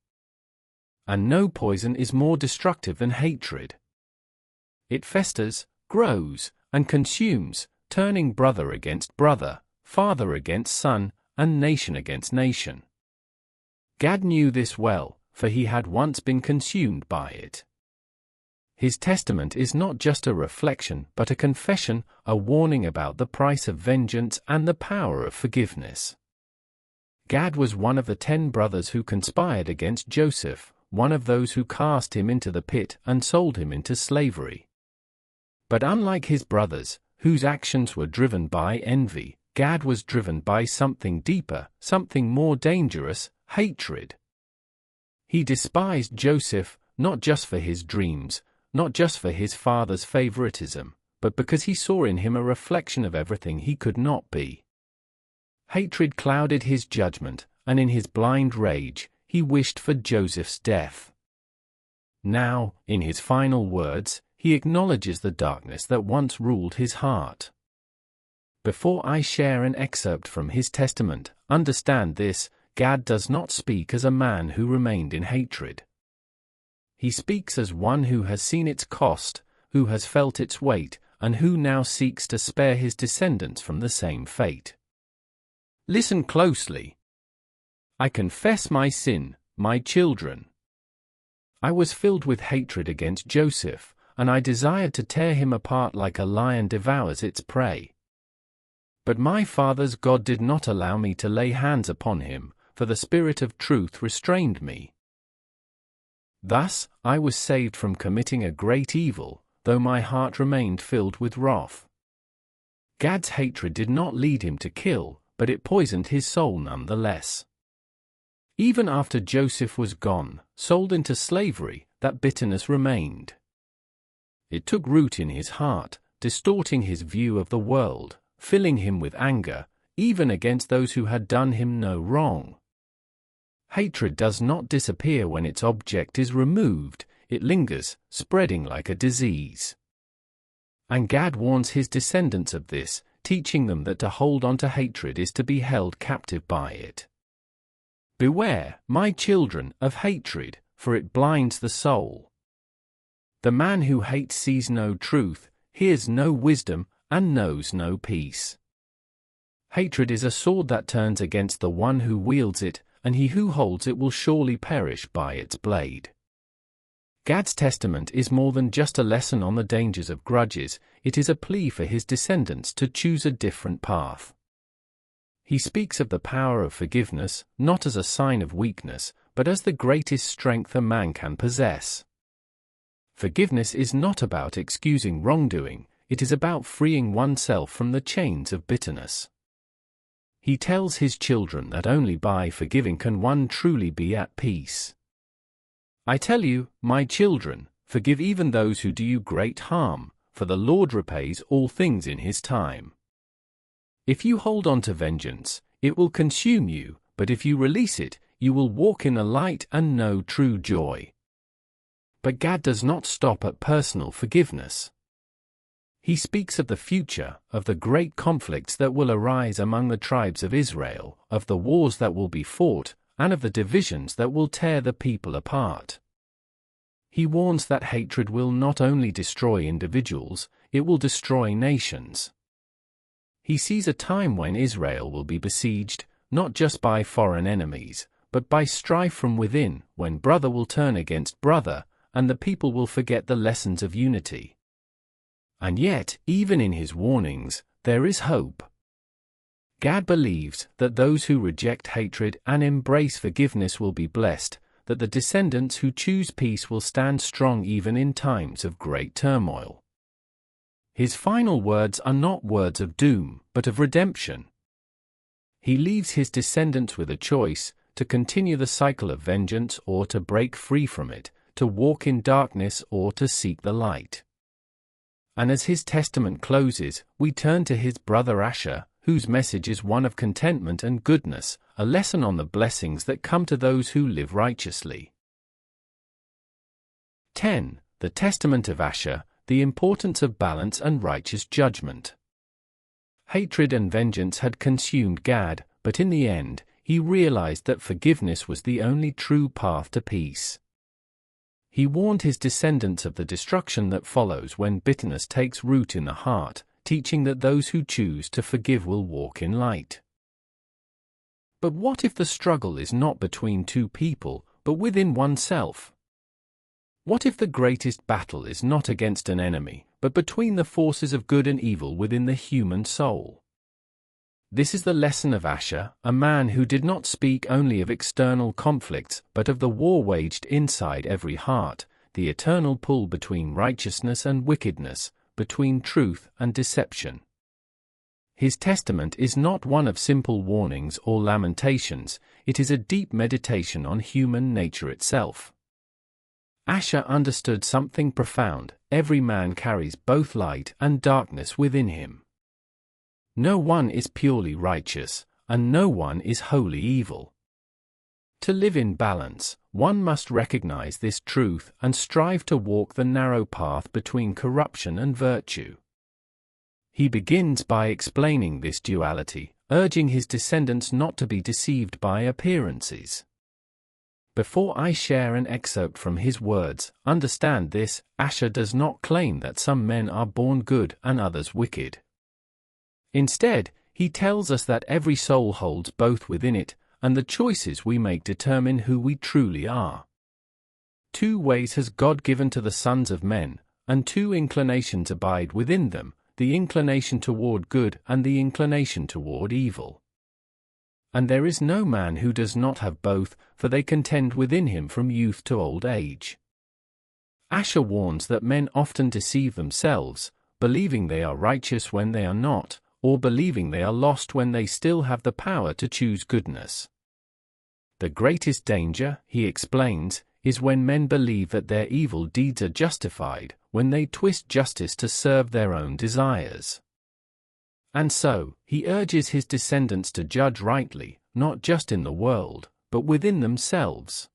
And no poison is more destructive than hatred. It festers, grows, and consumes, turning brother against brother, father against son, and nation against nation. Gad knew this well, for he had once been consumed by it. His testament is not just a reflection but a confession, a warning about the price of vengeance and the power of forgiveness. Gad was one of the 10 brothers who conspired against Joseph, one of those who cast him into the pit and sold him into slavery. But unlike his brothers, whose actions were driven by envy, Gad was driven by something deeper, something more dangerous: hatred. He despised Joseph, not just for his dreams, not just for his father's favoritism, but because he saw in him a reflection of everything he could not be. Hatred clouded his judgment, and in his blind rage, he wished for Joseph's death. Now, in his final words, he acknowledges the darkness that once ruled his heart. Before I share an excerpt from his testament, understand this: Gad does not speak as a man who remained in hatred. He speaks as one who has seen its cost, who has felt its weight, and who now seeks to spare his descendants from the same fate. Listen closely. I confess my sin, my children. I was filled with hatred against Joseph, and I desired to tear him apart like a lion devours its prey. But my father's God did not allow me to lay hands upon him, for the Spirit of truth restrained me. Thus, I was saved from committing a great evil, though my heart remained filled with wrath. Gad's hatred did not lead him to kill, but it poisoned his soul nonetheless. Even after Joseph was gone, sold into slavery, that bitterness remained. It took root in his heart, distorting his view of the world, filling him with anger, even against those who had done him no wrong. Hatred does not disappear when its object is removed, it lingers, spreading like a disease. And Gad warns his descendants of this, teaching them that to hold on to hatred is to be held captive by it. Beware, my children, of hatred, for it blinds the soul. The man who hates sees no truth, hears no wisdom, and knows no peace. Hatred is a sword that turns against the one who wields it, and he who holds it will surely perish by its blade. Gad's testament is more than just a lesson on the dangers of grudges, it is a plea for his descendants to choose a different path. He speaks of the power of forgiveness, not as a sign of weakness, but as the greatest strength a man can possess. Forgiveness is not about excusing wrongdoing, it is about freeing oneself from the chains of bitterness. He tells his children that only by forgiving can one truly be at peace. I tell you, my children, forgive even those who do you great harm, for the Lord repays all things in his time. If you hold on to vengeance, it will consume you, but if you release it, you will walk in the light and know true joy. But Gad does not stop at personal forgiveness. He speaks of the future, of the great conflicts that will arise among the tribes of Israel, of the wars that will be fought, and of the divisions that will tear the people apart. He warns that hatred will not only destroy individuals, it will destroy nations. He sees a time when Israel will be besieged, not just by foreign enemies, but by strife from within, when brother will turn against brother, and the people will forget the lessons of unity. And yet, even in his warnings, there is hope. Gad believes that those who reject hatred and embrace forgiveness will be blessed, that the descendants who choose peace will stand strong even in times of great turmoil. His final words are not words of doom, but of redemption. He leaves his descendants with a choice, to continue the cycle of vengeance or to break free from it, to walk in darkness or to seek the light. And as his testament closes, we turn to his brother Asher, whose message is one of contentment and goodness, a lesson on the blessings that come to those who live righteously. 10. The Testament of Asher, the importance of balance and righteous judgment. Hatred and vengeance had consumed Gad, but in the end, he realized that forgiveness was the only true path to peace. He warned his descendants of the destruction that follows when bitterness takes root in the heart, teaching that those who choose to forgive will walk in light. But what if the struggle is not between two people, but within oneself? What if the greatest battle is not against an enemy, but between the forces of good and evil within the human soul? This is the lesson of Asher, a man who did not speak only of external conflicts, but of the war waged inside every heart, the eternal pull between righteousness and wickedness, between truth and deception. His testament is not one of simple warnings or lamentations, it is a deep meditation on human nature itself. Asher understood something profound: every man carries both light and darkness within him. No one is purely righteous, and no one is wholly evil. To live in balance, one must recognize this truth and strive to walk the narrow path between corruption and virtue. He begins by explaining this duality, urging his descendants not to be deceived by appearances. Before I share an excerpt from his words, understand this: Asher does not claim that some men are born good and others wicked. Instead, he tells us that every soul holds both within it, and the choices we make determine who we truly are. Two ways has God given to the sons of men, and two inclinations abide within them, the inclination toward good and the inclination toward evil. And there is no man who does not have both, for they contend within him from youth to old age. Asher warns that men often deceive themselves, believing they are righteous when they are not, or believing they are lost when they still have the power to choose goodness. The greatest danger, he explains, is when men believe that their evil deeds are justified, when they twist justice to serve their own desires. And so, he urges his descendants to judge rightly, not just in the world, but within themselves.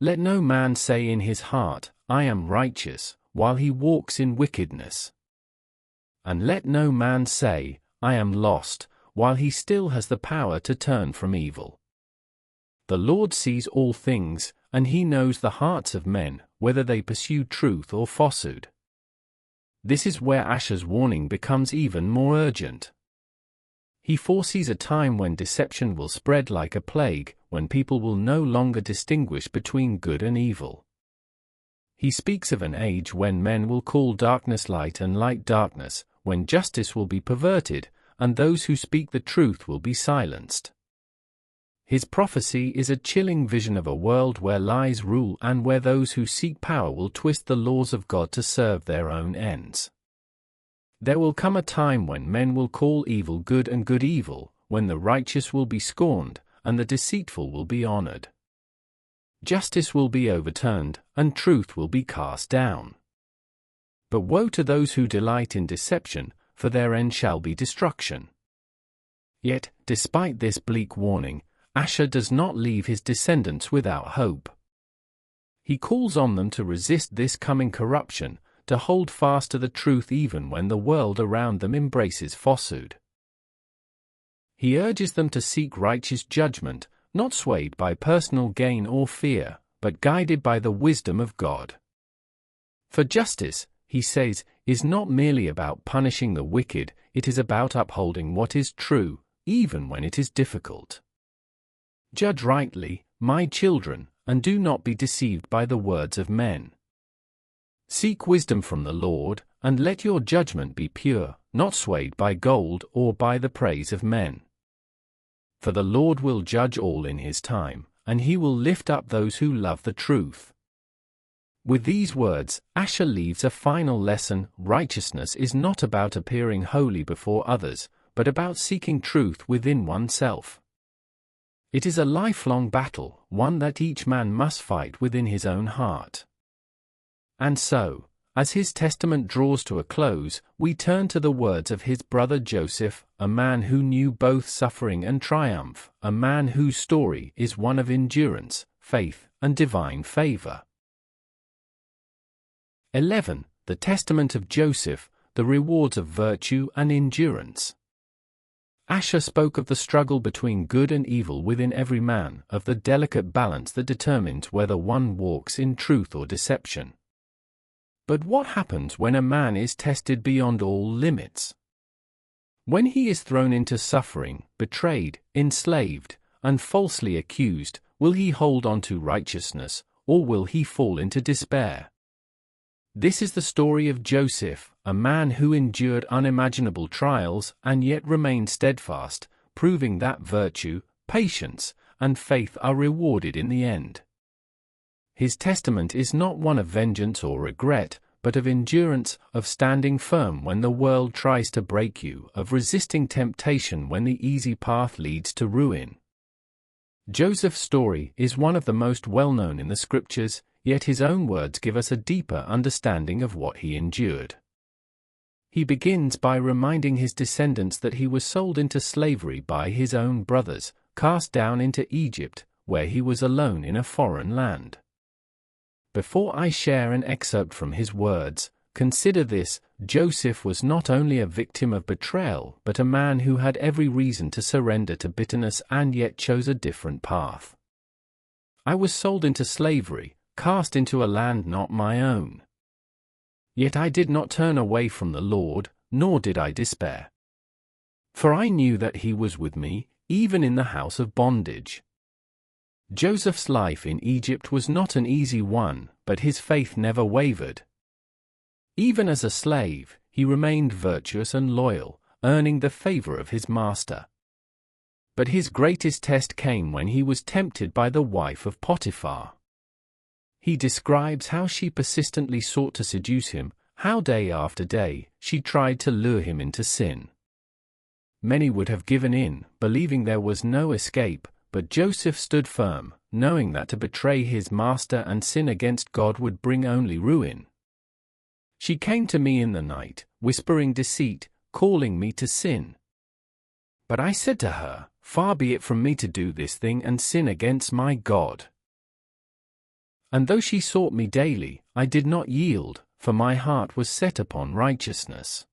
Let no man say in his heart, I am righteous, while he walks in wickedness. And let no man say, I am lost, while he still has the power to turn from evil. The Lord sees all things, and he knows the hearts of men, whether they pursue truth or falsehood. This is where Asher's warning becomes even more urgent. He foresees a time when deception will spread like a plague, when people will no longer distinguish between good and evil. He speaks of an age when men will call darkness light and light darkness, when justice will be perverted, and those who speak the truth will be silenced. His prophecy is a chilling vision of a world where lies rule and where those who seek power will twist the laws of God to serve their own ends. There will come a time when men will call evil good and good evil, when the righteous will be scorned, and the deceitful will be honored. Justice will be overturned, and truth will be cast down. But woe to those who delight in deception, for their end shall be destruction. Yet, despite this bleak warning, Issachar does not leave his descendants without hope. He calls on them to resist this coming corruption, to hold fast to the truth even when the world around them embraces falsehood. He urges them to seek righteous judgment, not swayed by personal gain or fear, but guided by the wisdom of God. For justice, he says, is not merely about punishing the wicked, it is about upholding what is true, even when it is difficult. Judge rightly, my children, and do not be deceived by the words of men. Seek wisdom from the Lord, and let your judgment be pure, not swayed by gold or by the praise of men. For the Lord will judge all in his time, and he will lift up those who love the truth. With these words, Issachar leaves a final lesson: righteousness is not about appearing holy before others, but about seeking truth within oneself. It is a lifelong battle, one that each man must fight within his own heart. And so, as his testament draws to a close, we turn to the words of his brother Joseph, a man who knew both suffering and triumph, a man whose story is one of endurance, faith, and divine favor. 11. The Testament of Joseph, the rewards of virtue and endurance. Issachar spoke of the struggle between good and evil within every man, of the delicate balance that determines whether one walks in truth or deception. But what happens when a man is tested beyond all limits? When he is thrown into suffering, betrayed, enslaved, and falsely accused, will he hold on to righteousness, or will he fall into despair? This is the story of Joseph, a man who endured unimaginable trials and yet remained steadfast, proving that virtue, patience, and faith are rewarded in the end. His testament is not one of vengeance or regret, but of endurance, of standing firm when the world tries to break you, of resisting temptation when the easy path leads to ruin. Joseph's story is one of the most well-known in the scriptures, yet his own words give us a deeper understanding of what he endured. He begins by reminding his descendants that he was sold into slavery by his own brothers, cast down into Egypt, where he was alone in a foreign land. Before I share an excerpt from his words, consider this: Joseph was not only a victim of betrayal, but a man who had every reason to surrender to bitterness and yet chose a different path. I was sold into slavery, cast into a land not my own. Yet I did not turn away from the Lord, nor did I despair. For I knew that he was with me, even in the house of bondage. Joseph's life in Egypt was not an easy one, but his faith never wavered. Even as a slave, he remained virtuous and loyal, earning the favor of his master. But his greatest test came when he was tempted by the wife of Potiphar. He describes how she persistently sought to seduce him, how day after day she tried to lure him into sin. Many would have given in, believing there was no escape, but Joseph stood firm, knowing that to betray his master and sin against God would bring only ruin. She came to me in the night, whispering deceit, calling me to sin. But I said to her, "Far be it from me to do this thing and sin against my God." And though she sought me daily, I did not yield, for my heart was set upon righteousness.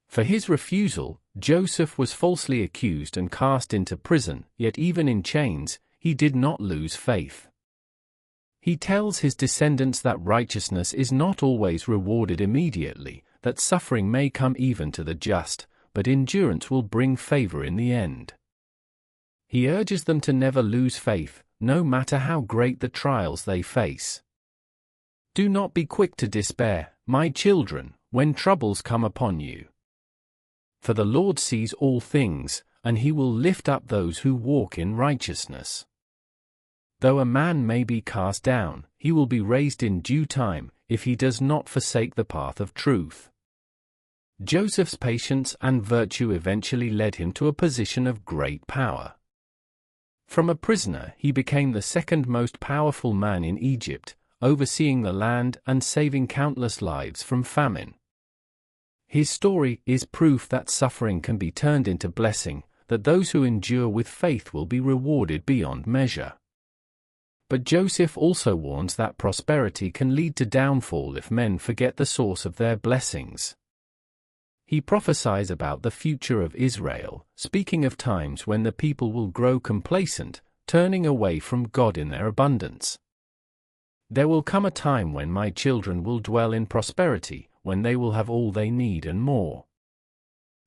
For his refusal, Joseph was falsely accused and cast into prison, yet even in chains, he did not lose faith. He tells his descendants that righteousness is not always rewarded immediately, that suffering may come even to the just, but endurance will bring favor in the end. He urges them to never lose faith, no matter how great the trials they face. Do not be quick to despair, my children, when troubles come upon you. For the Lord sees all things, and he will lift up those who walk in righteousness. Though a man may be cast down, he will be raised in due time, if he does not forsake the path of truth. Joseph's patience and virtue eventually led him to a position of great power. From a prisoner, he became the second most powerful man in Egypt, overseeing the land and saving countless lives from famine. His story is proof that suffering can be turned into blessing, that those who endure with faith will be rewarded beyond measure. But Joseph also warns that prosperity can lead to downfall if men forget the source of their blessings. He prophesies about the future of Israel, speaking of times when the people will grow complacent, turning away from God in their abundance. There will come a time when my children will dwell in prosperity, when they will have all they need and more.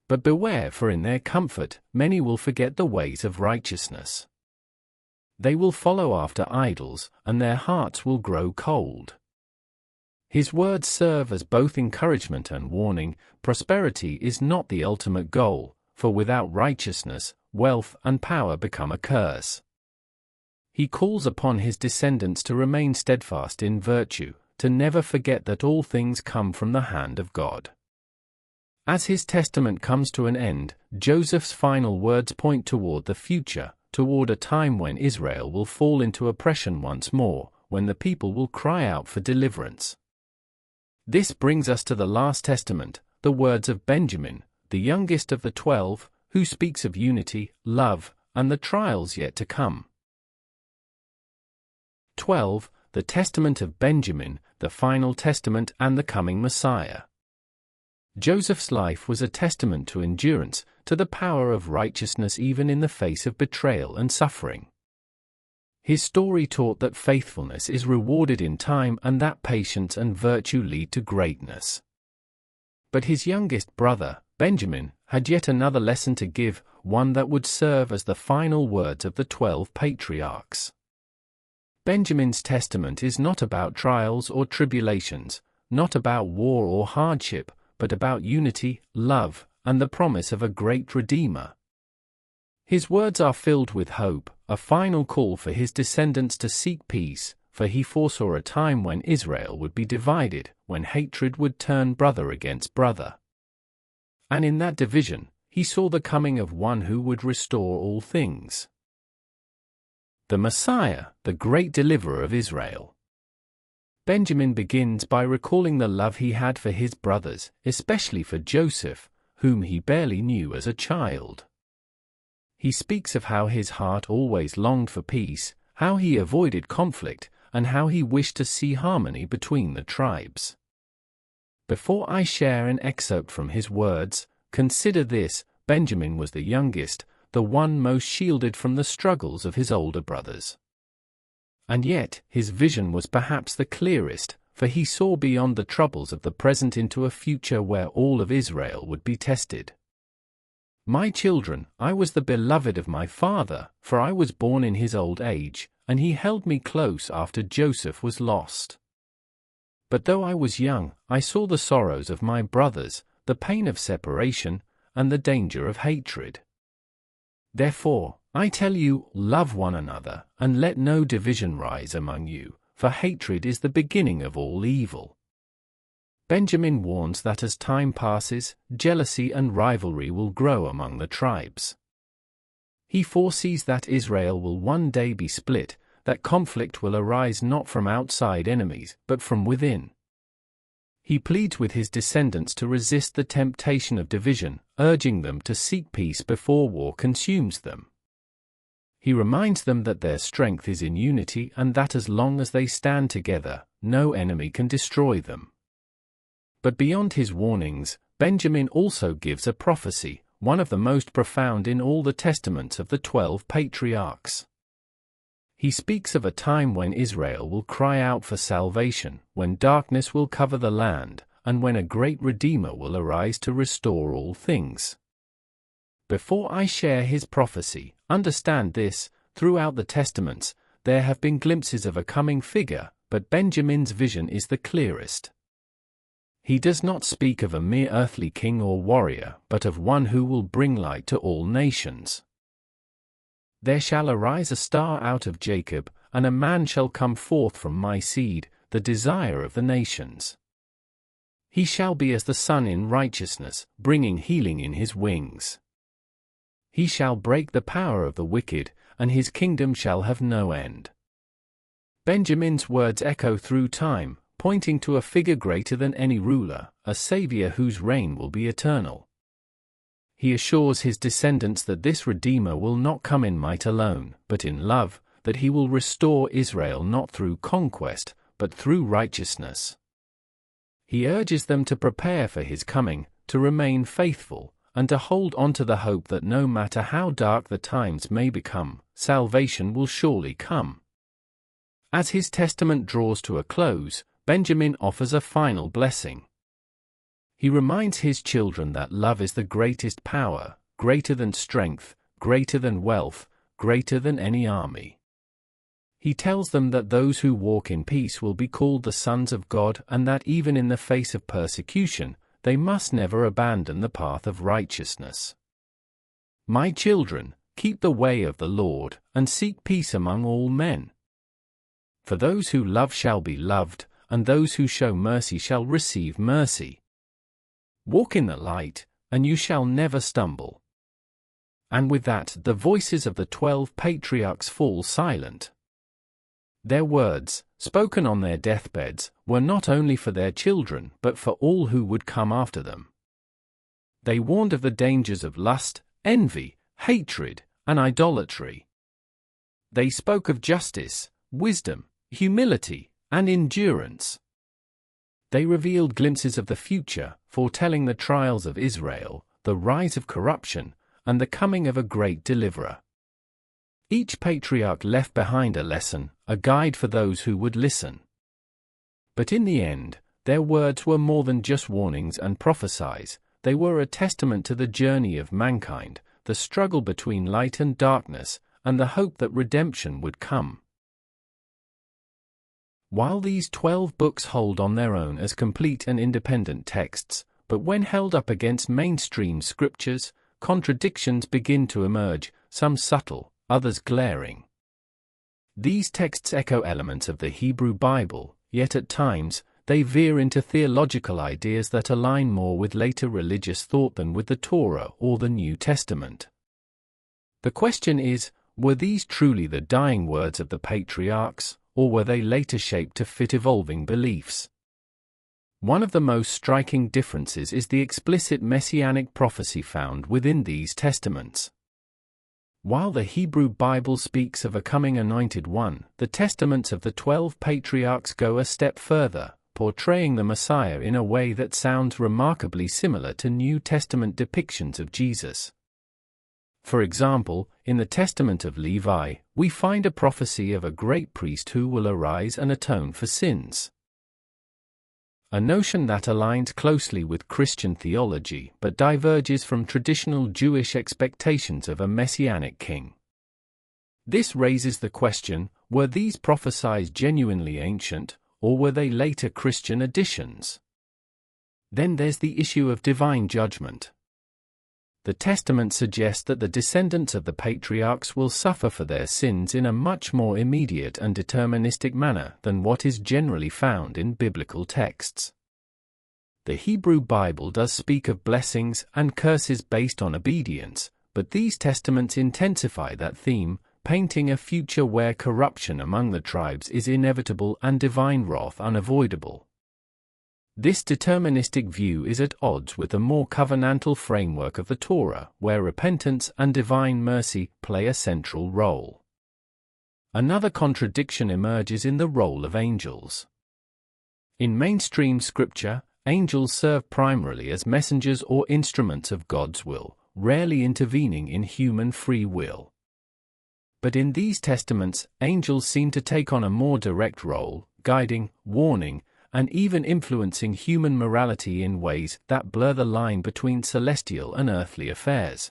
But beware, for in their comfort, many will forget the ways of righteousness. They will follow after idols, and their hearts will grow cold. His words serve as both encouragement and warning. Prosperity is not the ultimate goal, for without righteousness, wealth and power become a curse. He calls upon his descendants to remain steadfast in virtue, to never forget that all things come from the hand of God. As his testament comes to an end, Joseph's final words point toward the future, toward a time when Israel will fall into oppression once more, when the people will cry out for deliverance. This brings us to the last testament, the words of Benjamin, the youngest of the 12, who speaks of unity, love, and the trials yet to come. 12. The Testament of Benjamin, the final testament and the coming Messiah. Joseph's life was a testament to endurance, to the power of righteousness even in the face of betrayal and suffering. His story taught that faithfulness is rewarded in time and that patience and virtue lead to greatness. But his youngest brother, Benjamin, had yet another lesson to give, one that would serve as the final words of the 12 Patriarchs. Benjamin's testament is not about trials or tribulations, not about war or hardship, but about unity, love, and the promise of a great Redeemer. His words are filled with hope, a final call for his descendants to seek peace, for he foresaw a time when Israel would be divided, when hatred would turn brother against brother. And in that division, he saw the coming of one who would restore all things. The Messiah, the great deliverer of Israel. Benjamin begins by recalling the love he had for his brothers, especially for Joseph, whom he barely knew as a child. He speaks of how his heart always longed for peace, how he avoided conflict, and how he wished to see harmony between the tribes. Before I share an excerpt from his words, consider this: Benjamin was the youngest, the one most shielded from the struggles of his older brothers. And yet, his vision was perhaps the clearest, for he saw beyond the troubles of the present into a future where all of Israel would be tested. My children, I was the beloved of my father, for I was born in his old age, and he held me close after Joseph was lost. But though I was young, I saw the sorrows of my brothers, the pain of separation, and the danger of hatred. Therefore, I tell you, love one another, and let no division rise among you, for hatred is the beginning of all evil. Benjamin warns that as time passes, jealousy and rivalry will grow among the tribes. He foresees that Israel will one day be split, that conflict will arise not from outside enemies, but from within. He pleads with his descendants to resist the temptation of division, urging them to seek peace before war consumes them. He reminds them that their strength is in unity and that as long as they stand together, no enemy can destroy them. But beyond his warnings, Benjamin also gives a prophecy, one of the most profound in all the testaments of the 12 Patriarchs. He speaks of a time when Israel will cry out for salvation, when darkness will cover the land, and when a great Redeemer will arise to restore all things. Before I share his prophecy, understand this: throughout the Testaments, there have been glimpses of a coming figure, but Benjamin's vision is the clearest. He does not speak of a mere earthly king or warrior, but of one who will bring light to all nations. There shall arise a star out of Jacob, and a man shall come forth from my seed, the desire of the nations. He shall be as the sun in righteousness, bringing healing in his wings. He shall break the power of the wicked, and his kingdom shall have no end. Benjamin's words echo through time, pointing to a figure greater than any ruler, a savior whose reign will be eternal. He assures his descendants that this Redeemer will not come in might alone, but in love, that he will restore Israel not through conquest, but through righteousness. He urges them to prepare for his coming, to remain faithful, and to hold on to the hope that no matter how dark the times may become, salvation will surely come. As his testament draws to a close, Benjamin offers a final blessing. He reminds his children that love is the greatest power, greater than strength, greater than wealth, greater than any army. He tells them that those who walk in peace will be called the sons of God, and that even in the face of persecution, they must never abandon the path of righteousness. My children, keep the way of the Lord, and seek peace among all men. For those who love shall be loved, and those who show mercy shall receive mercy. Walk in the light, and you shall never stumble. And with that, the voices of the 12 patriarchs fall silent. Their words, spoken on their deathbeds, were not only for their children but for all who would come after them. They warned of the dangers of lust, envy, hatred, and idolatry. They spoke of justice, wisdom, humility, and endurance. They revealed glimpses of the future, foretelling the trials of Israel, the rise of corruption, and the coming of a great deliverer. Each patriarch left behind a lesson, a guide for those who would listen. But in the end, their words were more than just warnings and prophecies. They were a testament to the journey of mankind, the struggle between light and darkness, and the hope that redemption would come. While these 12 books hold on their own as complete and independent texts, but when held up against mainstream scriptures, contradictions begin to emerge, some subtle, others glaring. These texts echo elements of the Hebrew Bible, yet at times, they veer into theological ideas that align more with later religious thought than with the Torah or the New Testament. The question is, were these truly the dying words of the patriarchs, or were they later shaped to fit evolving beliefs? One of the most striking differences is the explicit messianic prophecy found within these testaments. While the Hebrew Bible speaks of a coming anointed one, the testaments of the 12 patriarchs go a step further, portraying the Messiah in a way that sounds remarkably similar to New Testament depictions of Jesus. For example, in the Testament of Levi, we find a prophecy of a great priest who will arise and atone for sins. A notion that aligns closely with Christian theology but diverges from traditional Jewish expectations of a messianic king. This raises the question, were these prophecies genuinely ancient, or were they later Christian additions? Then there's the issue of divine judgment. The Testament suggests that the descendants of the patriarchs will suffer for their sins in a much more immediate and deterministic manner than what is generally found in biblical texts. The Hebrew Bible does speak of blessings and curses based on obedience, but these testaments intensify that theme, painting a future where corruption among the tribes is inevitable and divine wrath unavoidable. This deterministic view is at odds with the more covenantal framework of the Torah, where repentance and divine mercy play a central role. Another contradiction emerges in the role of angels. In mainstream scripture, angels serve primarily as messengers or instruments of God's will, rarely intervening in human free will. But in these testaments, angels seem to take on a more direct role, guiding, warning, and even influencing human morality in ways that blur the line between celestial and earthly affairs.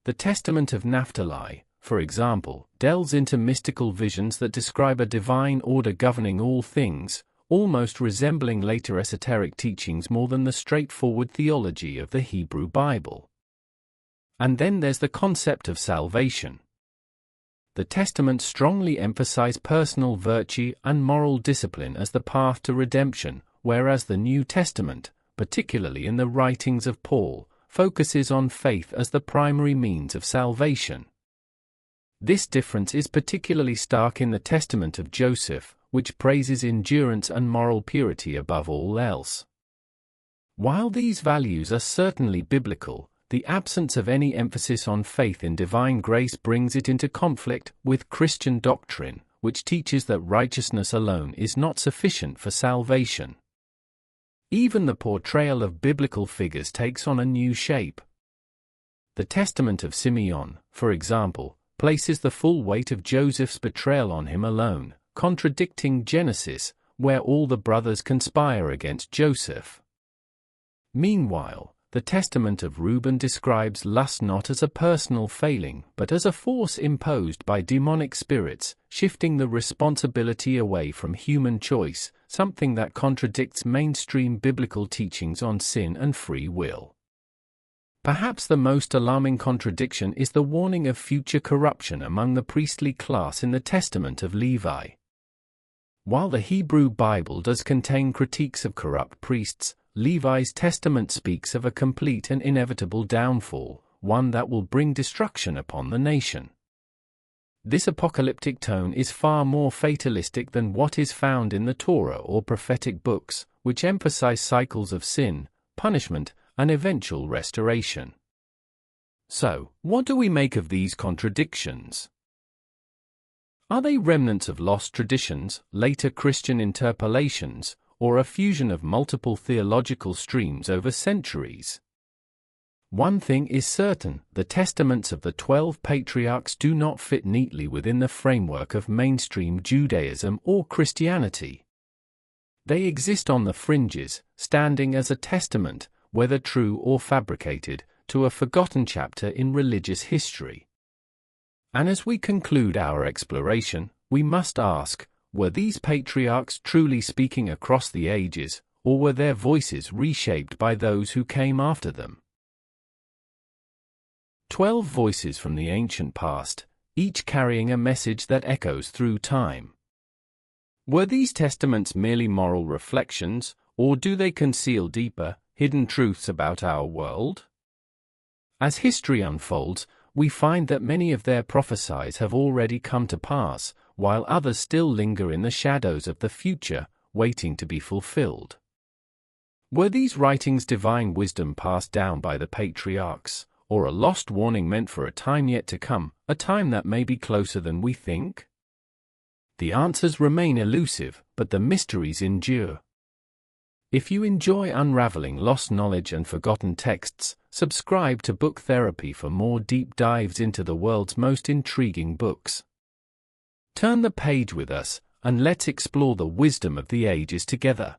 The Testament of Naphtali, for example, delves into mystical visions that describe a divine order governing all things, almost resembling later esoteric teachings more than the straightforward theology of the Hebrew Bible. And then there's the concept of salvation. The Testaments strongly emphasize personal virtue and moral discipline as the path to redemption, whereas the New Testament, particularly in the writings of Paul, focuses on faith as the primary means of salvation. This difference is particularly stark in the Testament of Joseph, which praises endurance and moral purity above all else. While these values are certainly biblical, the absence of any emphasis on faith in divine grace brings it into conflict with Christian doctrine, which teaches that righteousness alone is not sufficient for salvation. Even the portrayal of biblical figures takes on a new shape. The Testament of Simeon, for example, places the full weight of Joseph's betrayal on him alone, contradicting Genesis, where all the brothers conspire against Joseph. Meanwhile, the Testament of Reuben describes lust not as a personal failing but as a force imposed by demonic spirits, shifting the responsibility away from human choice, something that contradicts mainstream biblical teachings on sin and free will. Perhaps the most alarming contradiction is the warning of future corruption among the priestly class in the Testament of Levi. While the Hebrew Bible does contain critiques of corrupt priests, Levi's testament speaks of a complete and inevitable downfall, one that will bring destruction upon the nation. This apocalyptic tone is far more fatalistic than what is found in the Torah or prophetic books, which emphasize cycles of sin, punishment, and eventual restoration. So, what do we make of these contradictions? Are they remnants of lost traditions, later Christian interpolations, or a fusion of multiple theological streams over centuries? One thing is certain: the testaments of the 12 Patriarchs do not fit neatly within the framework of mainstream Judaism or Christianity. They exist on the fringes, standing as a testament, whether true or fabricated, to a forgotten chapter in religious history. And as we conclude our exploration, we must ask, were these patriarchs truly speaking across the ages, or were their voices reshaped by those who came after them? 12 voices from the ancient past, each carrying a message that echoes through time. Were these testaments merely moral reflections, or do they conceal deeper, hidden truths about our world? As history unfolds, we find that many of their prophecies have already come to pass, while others still linger in the shadows of the future, waiting to be fulfilled. Were these writings divine wisdom passed down by the patriarchs, or a lost warning meant for a time yet to come, a time that may be closer than we think? The answers remain elusive, but the mysteries endure. If you enjoy unraveling lost knowledge and forgotten texts, subscribe to Book Therapy for more deep dives into the world's most intriguing books. Turn the page with us, and let's explore the wisdom of the ages together.